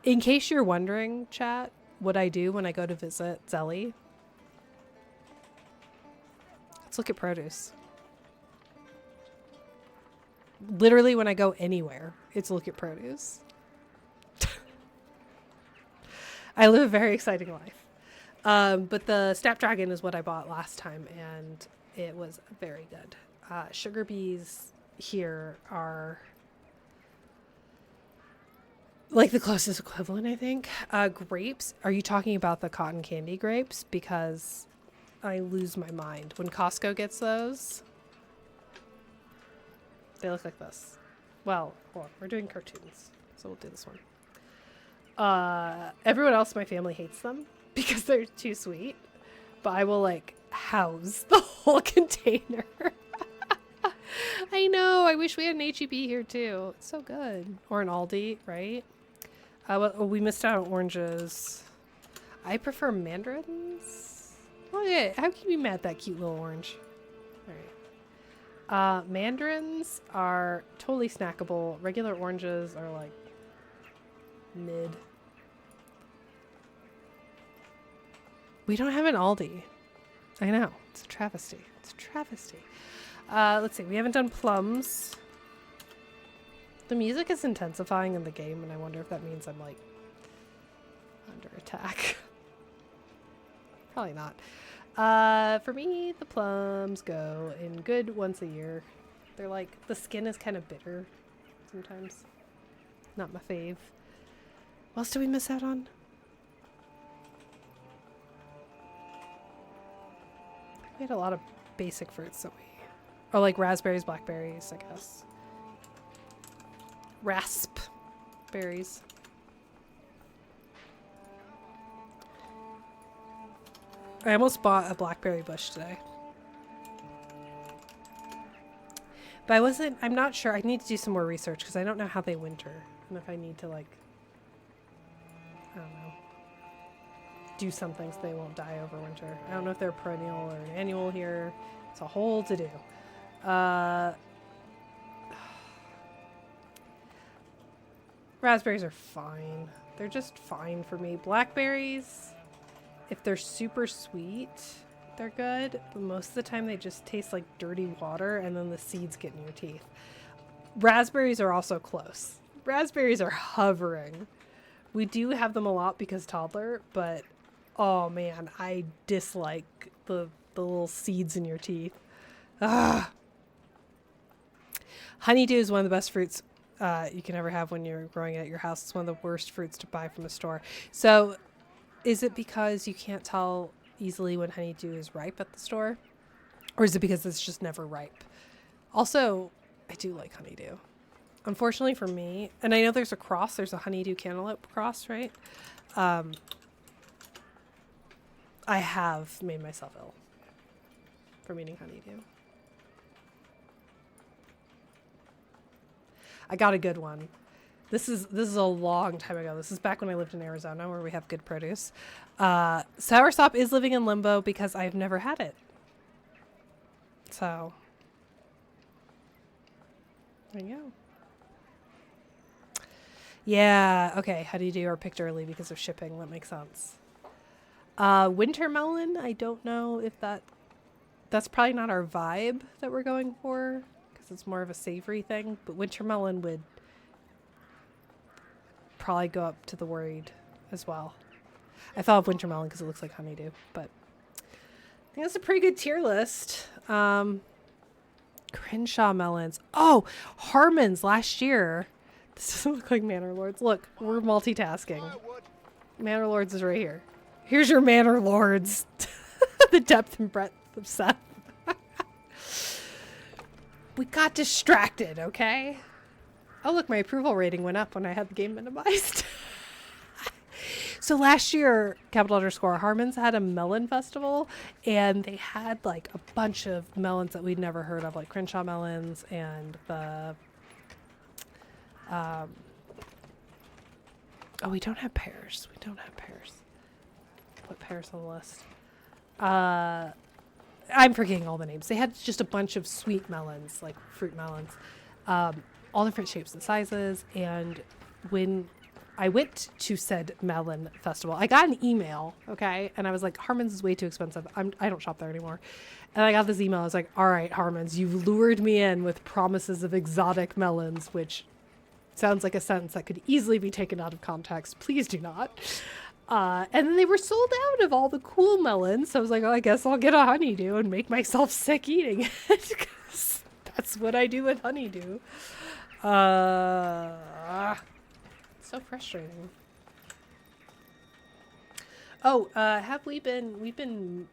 S1: In case you're wondering, chat, what I do when I go to visit Zelly. Let's look at produce. Literally when I go anywhere, it's look at produce. I live a very exciting life. But the Snapdragon is what I bought last time, and it was very good. Sugar bees here are like the closest equivalent, I think. Grapes, are you talking about the cotton candy grapes? Because I lose my mind. When Costco gets those, they look like this. Well, hold on, we're doing cartoons, so we'll do this one. Everyone else in my family hates them because they're too sweet, but I will like house the whole container. I know. I wish we had an H-E-B here too. It's so good. Or an Aldi, right? We missed out on oranges. I prefer mandarins. Okay, how can you be mad at that cute little orange? All right. Mandarins are totally snackable. Regular oranges are like mid. We don't have an Aldi. I know. It's a travesty. It's a travesty. Let's see. We haven't done plums. The music is intensifying in the game, and I wonder if that means I'm like under attack. Probably not. For me, the plums go in good once a year. They're like, the skin is kind of bitter sometimes. Not my fave. What else did we miss out on? We had a lot of basic fruits that we... Or like raspberries, blackberries, I guess. Raspberries. I almost bought a blackberry bush today. But I'm not sure. I need to do some more research because I don't know how they winter. And if I need to like, I don't know, do something so they won't die over winter. I don't know if they're perennial or an annual here. It's a whole to do. Raspberries are fine. They're just fine for me. Blackberries, if they're super sweet, they're good. But most of the time they just taste like dirty water and then the seeds get in your teeth. Raspberries are also close. Raspberries are hovering. We do have them a lot because toddler, but oh man, I dislike the little seeds in your teeth. Ugh. Honeydew is one of the best fruits you can ever have when you're growing it at your house. It's one of the worst fruits to buy from a store. So is it because you can't tell easily when honeydew is ripe at the store? Or is it because it's just never ripe? Also, I do like honeydew. Unfortunately for me, and I know there's a cross. There's a honeydew cantaloupe cross, right? I have made myself ill from eating honeydew. I got a good one. This is a long time ago. This is back when I lived in Arizona, where we have good produce. Soursop is living in limbo because I've never had it. So there you go. Yeah. Okay. How do you do? Or picked early because of shipping. That makes sense. Winter melon. I don't know if that's probably not our vibe that we're going for, because it's more of a savory thing. But winter melon would probably go up to the worried as well. I thought of winter melon because it looks like honeydew, but I think that's a pretty good tier list. Crenshaw melons. Oh, Harmon's last year. This doesn't look like Manor Lords. Look, we're multitasking.
S2: Firewood.
S1: Manor Lords is right here. Here's your Manor Lords. The depth and breadth of Seth. We got distracted, okay? Oh, look, my approval rating went up when I had the game minimized. So last year, _Harmon's had a melon festival, and they had like a bunch of melons that we'd never heard of, like Crenshaw melons and the oh, we don't have pears. We don't have pears. Put pears on the list. I'm forgetting all the names. They had just a bunch of sweet melons, like fruit melons, all different shapes and sizes. And when I went to said melon festival, I got an email, okay? And I was like, Harmon's is way too expensive. I don't shop there anymore. And I got this email. I was like, all right, Harmon's, you've lured me in with promises of exotic melons, which sounds like a sentence that could easily be taken out of context. Please do not. And then they were sold out of all the cool melons. So I was like, oh, I guess I'll get a honeydew and make myself sick eating it. 'Cause that's what I do with honeydew. So frustrating. Oh, have we've been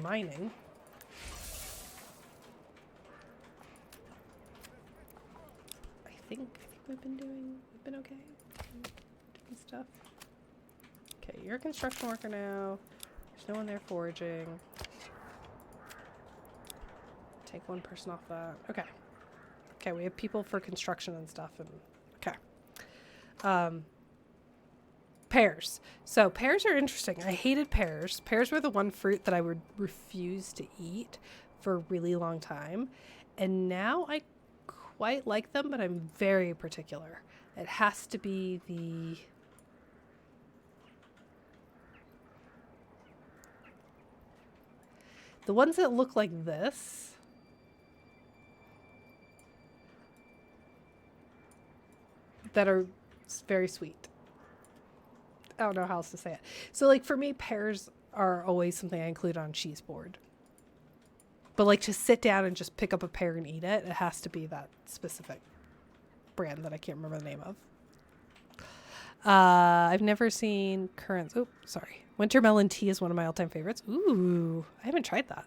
S1: mining. I think we've been okay. Doing stuff. Okay, you're a construction worker now. There's no one there foraging. Take one person off that. Okay. Okay, we have people for construction and stuff. And okay. Pears. So pears are interesting. I hated pears. Pears were the one fruit that I would refuse to eat for a really long time. And now I quite like them, but I'm very particular. It has to be the ones that look like this. That are very sweet. I don't know how else to say it. So like for me, pears are always something I include on cheese board. But like to sit down and just pick up a pear and eat it, it has to be that specific brand that I can't remember the name of. I've never seen currants. Oh, sorry. Winter melon tea is one of my all-time favorites. Ooh, I haven't tried that.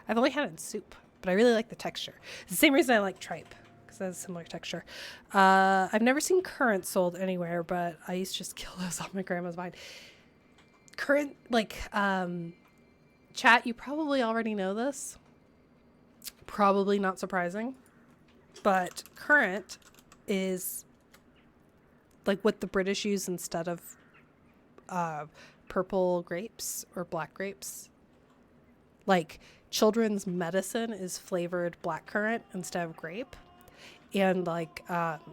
S1: I've only had it in soup, but I really like the texture. It's the same reason I like tripe, because it has a similar texture. I've never seen currants sold anywhere, but I used to just kill those on my grandma's vine. Currant, like, chat, you probably already know this. Probably not surprising. But currant is like what the British use instead of purple grapes or black grapes. Like children's medicine is flavored blackcurrant instead of grape. And like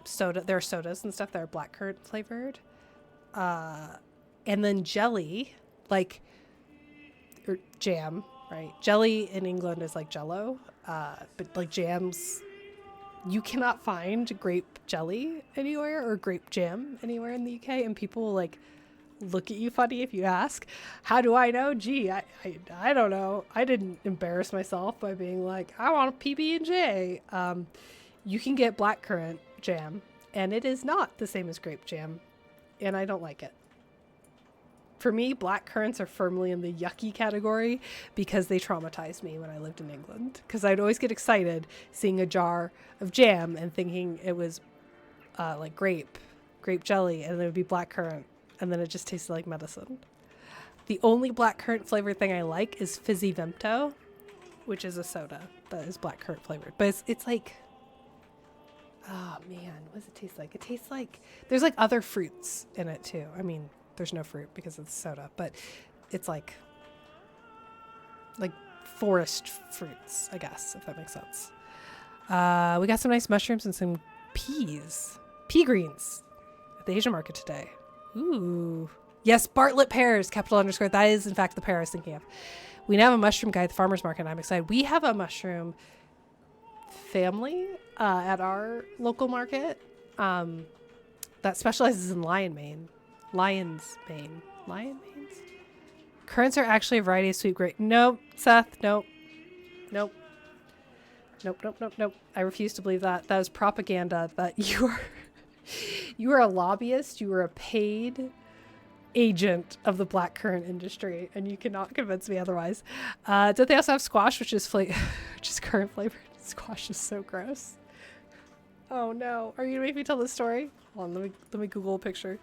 S1: soda, there are sodas and stuff that are blackcurrant flavored. And then jelly, like, or jam, right? Jelly in England is like Jello, but like jams, you cannot find grape jelly anywhere or grape jam anywhere in the UK, and people will like look at you funny if you ask. How do I know? Gee, I don't know. I didn't embarrass myself by being like, I want a PB&J. You can get blackcurrant jam, and it is not the same as grape jam, and I don't like it. For me, black currants are firmly in the yucky category because they traumatized me when I lived in England. Because I'd always get excited seeing a jar of jam and thinking it was like grape jelly, and it would be black currant, and then it just tasted like medicine. The only blackcurrant flavored thing I like is Fizzy Vimto, which is a soda that is blackcurrant flavored. But it's like, oh man, what does it taste like? It tastes like there's like other fruits in it too. I mean, there's no fruit because it's soda, but it's like forest fruits, I guess, if that makes sense. We got some nice mushrooms and some pea greens at the Asian market today. Ooh. Yes, Bartlett pears, capital underscore. That is, in fact, the pear I was thinking of. We now have a mushroom guy at the farmer's market. I'm excited. We have a mushroom family at our local market that specializes in lion's mane. Currants are actually a variety of sweet grape. Nope, Seth. Nope. I refuse to believe that. That is propaganda. That you are a lobbyist. You are a paid agent of the blackcurrant industry, and you cannot convince me otherwise. Don't they also have squash, which is currant flavored? Squash is so gross. Oh no! Are you gonna make me tell this story? Hold on, let me Google a picture.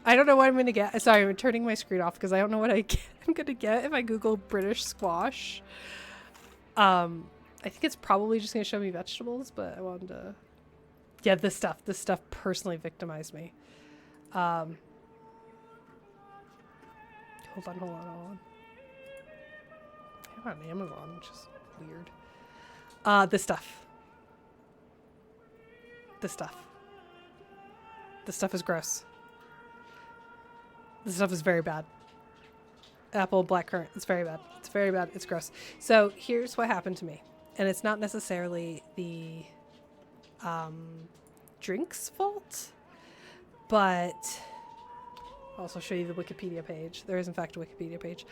S1: I don't know what I'm gonna get. Sorry, I'm turning my screen off because I don't know what I'm gonna get if I Google British squash. I think it's probably just gonna show me vegetables, but I wanted to. Yeah, this stuff personally victimized me. Hold on. I'm on Amazon, which is weird. This stuff is gross. This stuff is very bad. Apple blackcurrant. It's very bad. It's gross. So here's what happened to me. And it's not necessarily the drink's fault, but I'll also show you the Wikipedia page. There is, in fact, a Wikipedia page.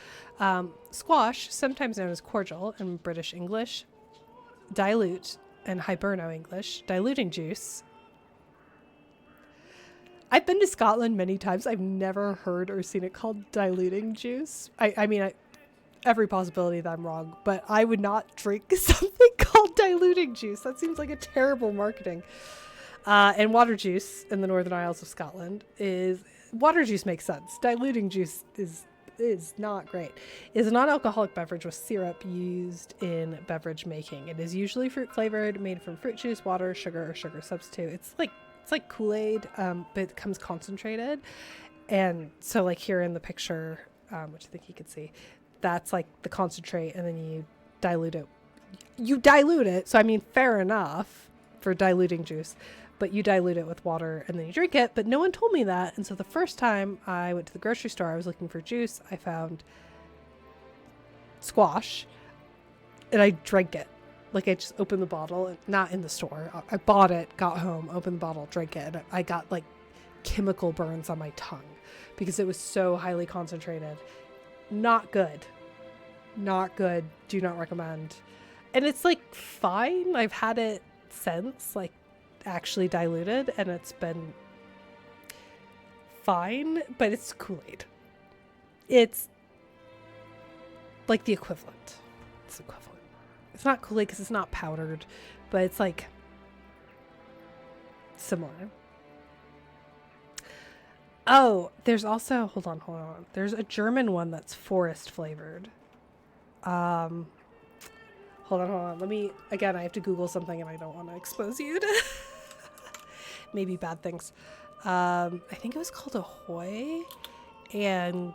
S1: Squash, sometimes known as cordial in British English, dilute and Hiberno English, diluting juice. I've been to Scotland many times. I've never heard or seen it called diluting juice. I mean, every possibility that I'm wrong, but I would not drink something called diluting juice. That seems like a terrible marketing. And water juice in the Northern Isles of Scotland water juice makes sense. Diluting juice is not great. It's a non-alcoholic beverage with syrup used in beverage making. It is usually fruit flavored, made from fruit juice, water, sugar, or sugar substitute. It's like Kool-Aid, but it comes concentrated. And so like here in the picture, which I think you could see, that's like the concentrate, and then you dilute it. You dilute it. So I mean, fair enough for diluting juice, but you dilute it with water and then you drink it. But no one told me that. And so the first time I went to the grocery store, I was looking for juice. I found squash and I drank it. Like I just opened the bottle, not in the store. I bought it, got home, opened the bottle, drank it. And I got like chemical burns on my tongue because it was so highly concentrated. Not good. Do not recommend. And it's like fine. I've had it since, like actually diluted, and it's been fine, but it's Kool-Aid. It's like the equivalent. It's not Kool-Aid because it's not powdered, but it's like similar. Oh, there's also, hold on. There's a German one that's forest flavored. Hold on. I have to Google something and I don't want to expose you to maybe bad things. I think it was called Ahoy, and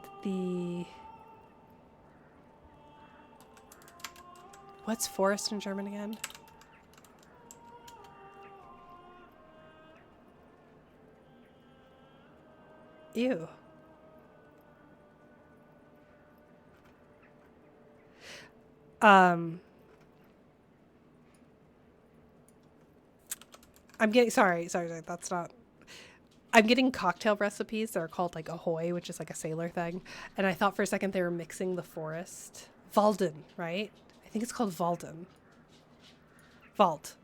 S1: what's forest in German again? Ew. I'm getting sorry. That's not. I'm getting cocktail recipes that are called like Ahoy, which is like a sailor thing, and I thought for a second they were mixing the forest. Walden, right? I think it's called Walden. Vault.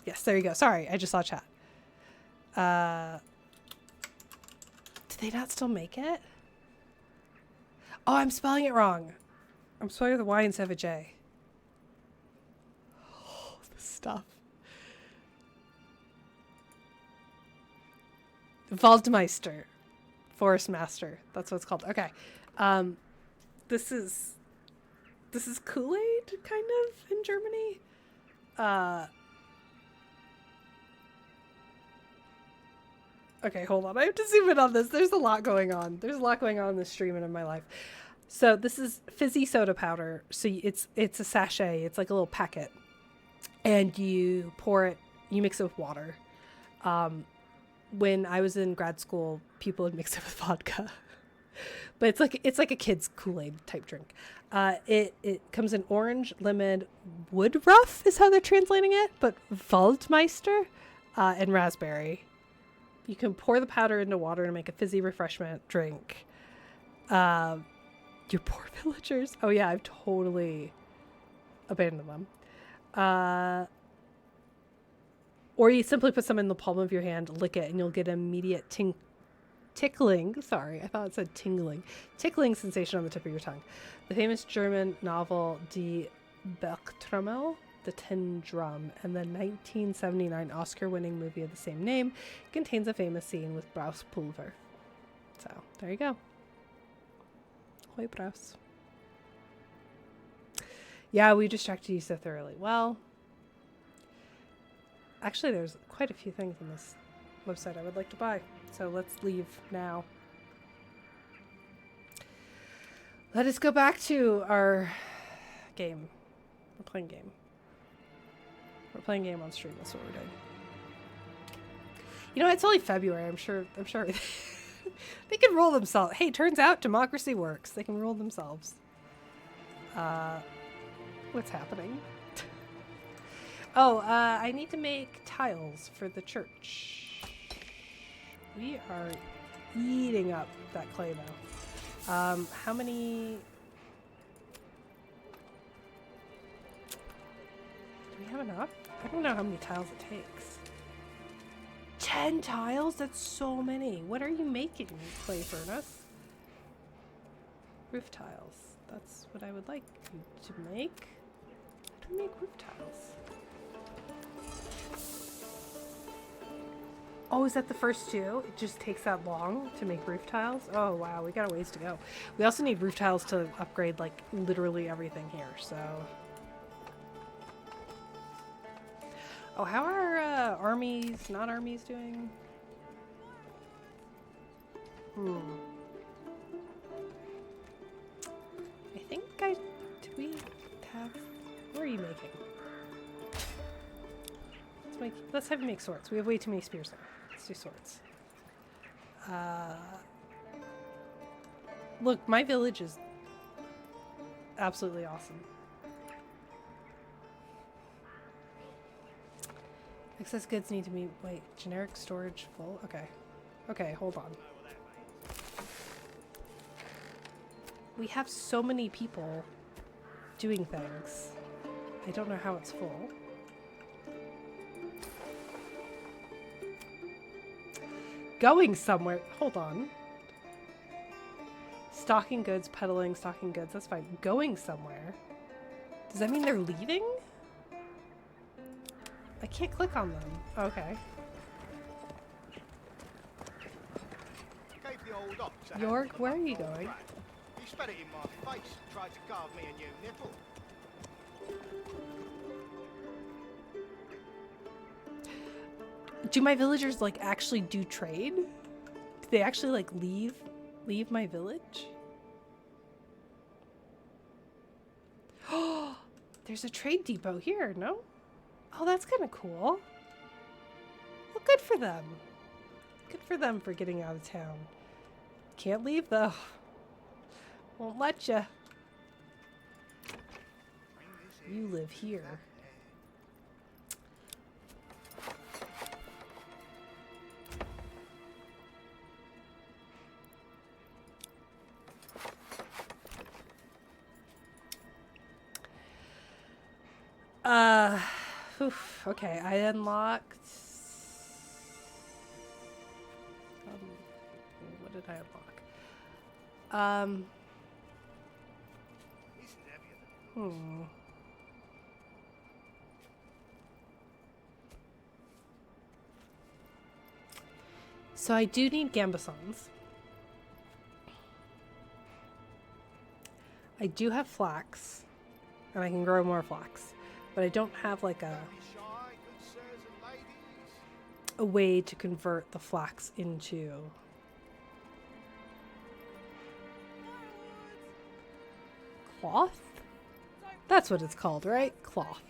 S1: Yes, there you go. Sorry, I just saw chat. Do they not still make it? Oh, I'm spelling it wrong. I'm spelling the Y instead of a J. Oh, this stuff. Waldmeister. Forest Master. That's what it's called. Okay. This is Kool-Aid kind of in Germany. Okay, hold on. I have to zoom in on this. There's a lot going on. There's a lot going on in this stream and in my life. So this is fizzy soda powder. So it's a sachet. It's like a little packet, and you pour it. You mix it with water. When I was in grad school, people would mix it with vodka, but it's like a kid's Kool-Aid type drink. It comes in orange, lemon, wood rough is how they're translating it, but Waldmeister, and raspberry. You can pour the powder into water to make a fizzy refreshment drink. Your poor villagers. Oh yeah, I've totally abandoned them. Or you simply put some in the palm of your hand, lick it, and you'll get immediate tickling. Sorry, I thought it said tingling. Tickling sensation on the tip of your tongue. The famous German novel Die Bergtrommel, The Tin Drum, and the 1979 Oscar-winning movie of the same name contains a famous scene with Brauspulver. So, there you go. Hoi Braus. Yeah, we distracted you so thoroughly. Well, actually, there's quite a few things on this website I would like to buy. So let's leave now. Let us go back to our game. We're playing game. We're playing game on stream. That's what we're doing. You know, it's only February. I'm sure they can rule themselves. Hey, turns out democracy works. They can rule themselves. What's happening? Oh, I need to make tiles for the church. We are eating up that clay now. How many... Do we have enough? I don't know how many tiles it takes. 10 tiles? That's so many. What are you making, clay furnace? Roof tiles. That's what I would like you to make. How do we make roof tiles? Oh, is that the first two? It just takes that long to make roof tiles? Oh, wow. We got a ways to go. We also need roof tiles to upgrade, like, literally everything here, so... Oh, how are armies, non-armies doing? I think did we have... What are you making? Let's have you make swords. We have way too many spears there. Let's do swords. Look, my village is absolutely awesome. Excess goods need to be... Wait, generic storage full? Okay. Okay, hold on. We have so many people doing things. I don't know how it's full. Going somewhere. Hold on. Stocking goods, peddling, stocking goods. That's fine. Going somewhere. Does that mean they're leaving? I can't click on them. Okay.
S2: Gave the old ox a
S1: York,
S2: handful of
S1: where are you
S2: unrolled
S1: going?
S2: bread. He spat it in my face and tried to carve me a new nipple.
S1: Do my villagers like actually do trade? Do they actually like leave my village? Oh, there's a trade depot here, no? Oh, that's kind of cool. Well, good for them. Good for them for getting out of town. Can't leave though. Won't let ya. You live here. Okay, I unlocked... what did I unlock? So I do need gambesons. I do have flax, and I can grow more flax, but I don't have like
S2: Be shy, good sirs and ladies.
S1: a way to convert the flax into cloth. That's what it's called, right? Cloth.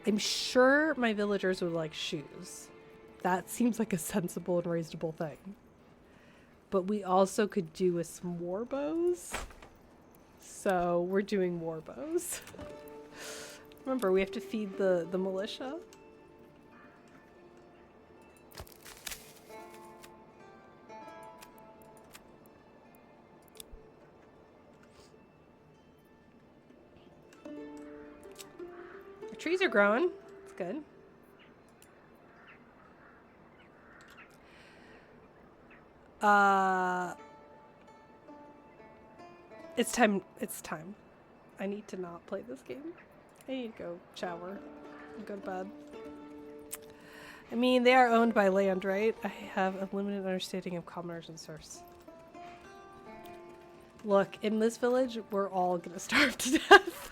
S1: I'm sure my villagers would like shoes. That seems like a sensible and reasonable thing. But we also could do with some war bows. So we're doing war bows. Remember, we have to feed the militia. The trees are growing. It's good. It's time. It's time. I need to not play this game. I need to go shower and go to bed. I mean, they are owned by land, right? I have a limited understanding of commoners and serfs. Look, in this village, we're all gonna starve to death.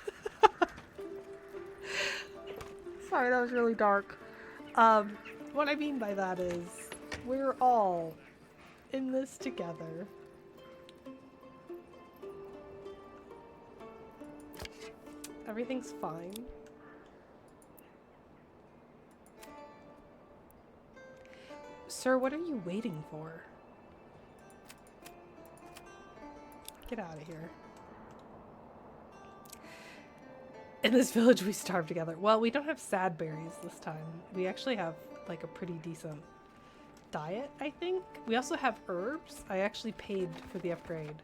S1: Sorry, that was really dark. What I mean by that is, we're all in this together. Everything's fine. Sir, what are you waiting for? Get out of here. In this village, we starve together. Well, we don't have sad berries this time. We actually have like a pretty decent diet, I think. We also have herbs. I actually paid for the upgrade.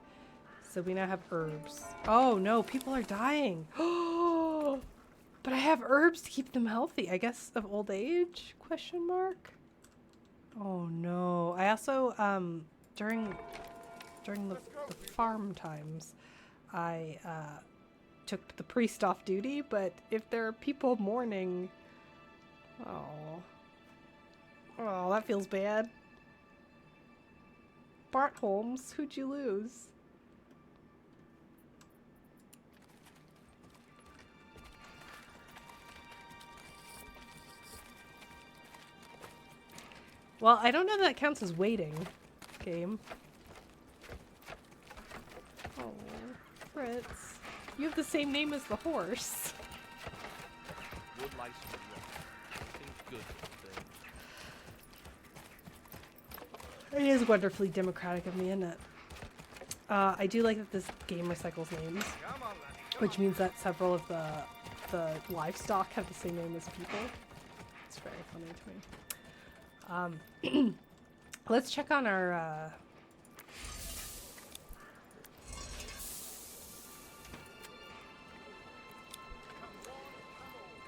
S1: So we now have herbs. Oh no, people are dying. Oh, but I have herbs to keep them healthy. I guess of old age? Question mark. Oh no. I also during the farm times, I took the priest off duty. But if there are people mourning, oh, that feels bad. Bart Holmes, who'd you lose? Well, I don't know that counts as waiting, game. Oh, Fritz. You have the same name as the horse.
S4: Wood lice and rock. Seems good.
S1: It is wonderfully democratic of me, isn't it? I do like that this game recycles names,
S2: Come on, laddie, come
S1: which means that several of the livestock have the same name as people. It's very funny to me. Let's check on our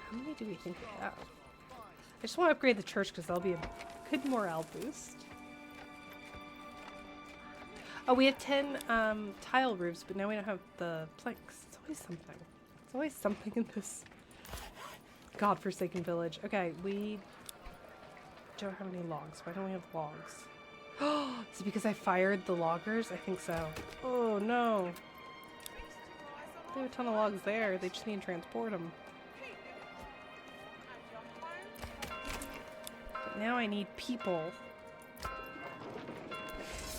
S1: how many do we think we have? I just want to upgrade the church because that'll be a good morale boost. Oh, we have 10 tile roofs, but now we don't have the planks. It's always something. It's always something in this godforsaken village. Okay, we don't have any logs. Why don't we have logs? Oh, is it because I fired the loggers? I think so. Oh no. They have a ton of logs there. They just need to transport them. But now I need people.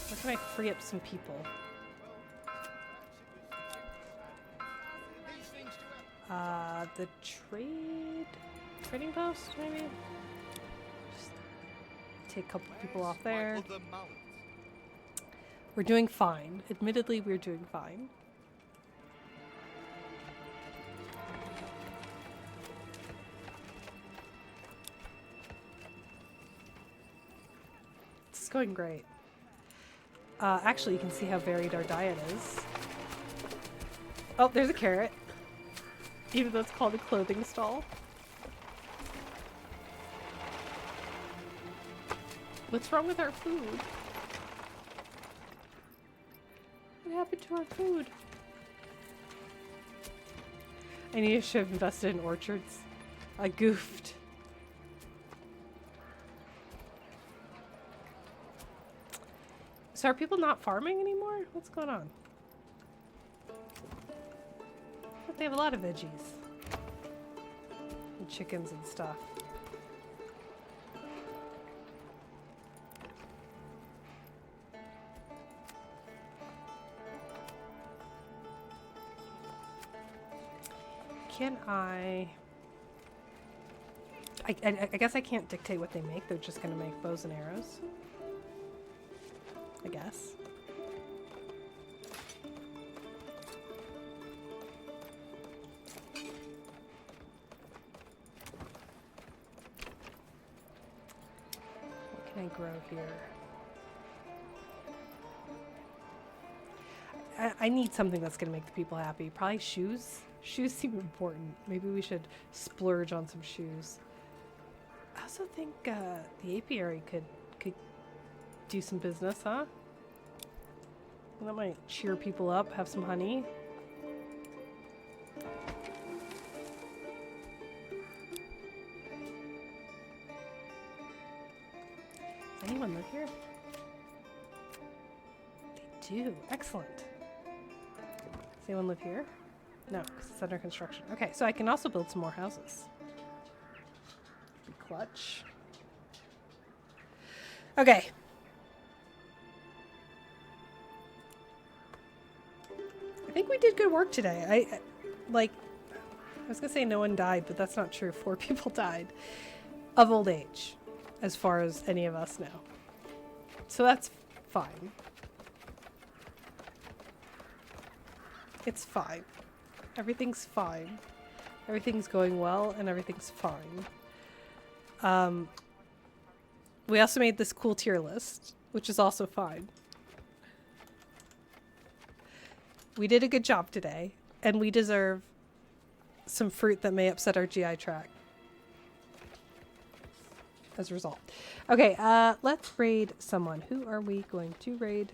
S1: Where can I free up some people? The trading post, maybe? Just take a couple people off there. We're doing fine. Admittedly, we're doing fine. It's going great. Actually, you can see how varied our diet is. Oh, there's a carrot. Even though it's called a clothing stall. What's wrong with our food? What happened to our food? I need to should have invested in orchards. I goofed. So are people not farming anymore? What's going on? But they have a lot of veggies. And chickens and stuff. Can I guess I can't dictate what they make. They're just going to make bows and arrows. I guess. What can I grow here? I need something that's going to make the people happy. Probably shoes. Shoes seem important. Maybe we should splurge on some shoes. I also think the apiary could do some business, huh? That might cheer people up, have some honey. Does anyone live here? They do. Excellent. Does anyone live here? No, because it's under construction. Okay, so I can also build some more houses. Be clutch. Okay. I think we did good work today. I was gonna say no one died, but that's not true. 4 people died of old age, as far as any of us know. So that's fine. It's fine. Everything's fine. Everything's going well, and everything's fine. We also made this cool tier list, which is also fine. We did a good job today, and we deserve some fruit that may upset our GI tract as a result. Okay, let's raid someone. Who are we going to raid?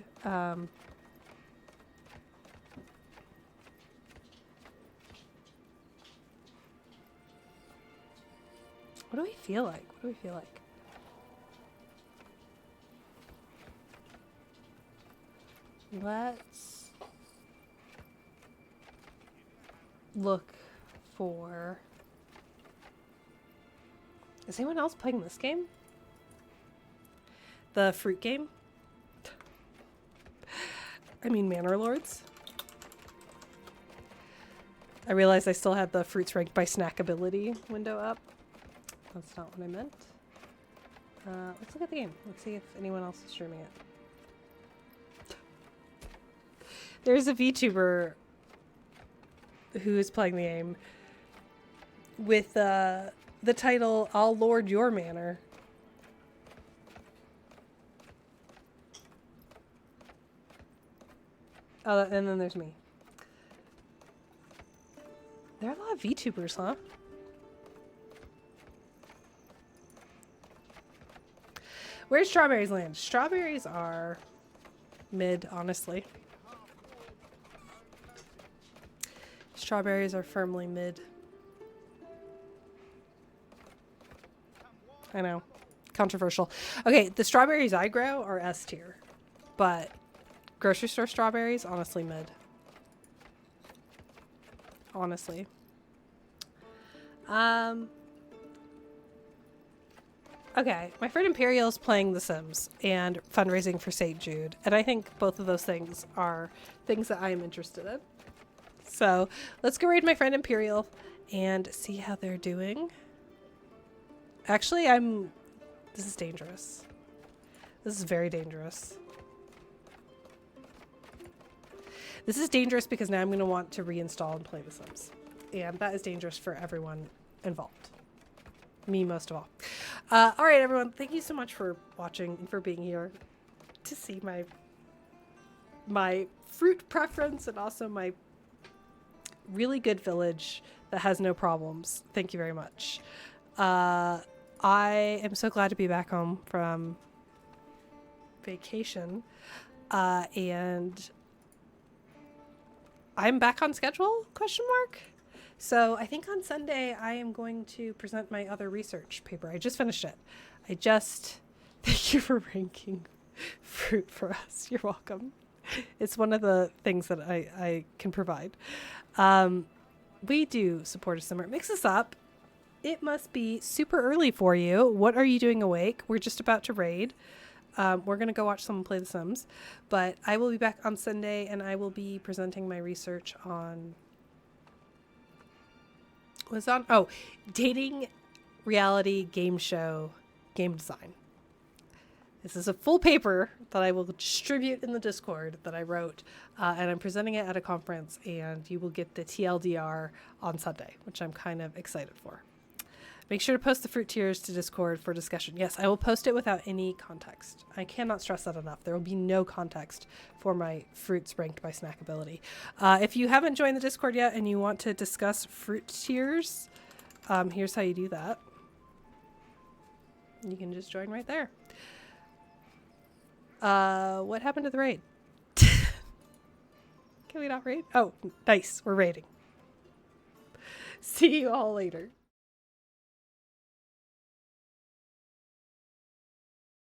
S1: What do we feel like? What do we feel like? Let's look for... Is anyone else playing this game? The fruit game? I mean Manor Lords. I realized I still had the fruits ranked by snackability window up. That's not what I meant. Let's look at the game. Let's see if anyone else is streaming it. There's a VTuber who is playing the game with the title, I'll Lord Your Manor. Oh, and then there's me. There are a lot of VTubers, huh? Where's Strawberries land? Strawberries are mid, honestly. Strawberries are firmly mid. I know. Controversial. Okay, the strawberries I grow are S tier. But grocery store strawberries, honestly mid. Honestly. Okay, my friend Imperial is playing The Sims and fundraising for St. Jude, and I think both of those things are things that I am interested in. So let's go raid my friend Imperial and see how they're doing. Actually, this is dangerous. This is very dangerous. This is dangerous because now I'm going to want to reinstall and play The Sims. And that is dangerous for everyone involved. Me most of all. All right, everyone. Thank you so much for watching and for being here to see my fruit preference and also my really good village that has no problems. Thank you very much. I am so glad to be back home from vacation. And I'm back on schedule? ? So I think on Sunday I am going to present my other research paper. I just finished it. Thank you for ranking fruit for us. You're welcome. It's one of the things that I can provide. We do support a simmer. Mix us up. It must be super early for you. What are you doing awake? We're just about to raid. We're going to go watch someone play The Sims. But I will be back on Sunday, and I will be presenting my research on... dating reality game show game design. This is a full paper that I will distribute in the Discord that I wrote, and I'm presenting it at a conference, and you will get the TLDR on Sunday, which I'm kind of excited for. Make sure to post the fruit tiers to Discord for discussion. Yes, I will post it without any context. I cannot stress that enough. There will be no context for my fruits ranked by snackability. If you haven't joined the Discord yet and you want to discuss fruit tiers, here's how you do that. You can just join right there. What happened to the raid? Can we not raid? Oh, nice. We're raiding. See you all later.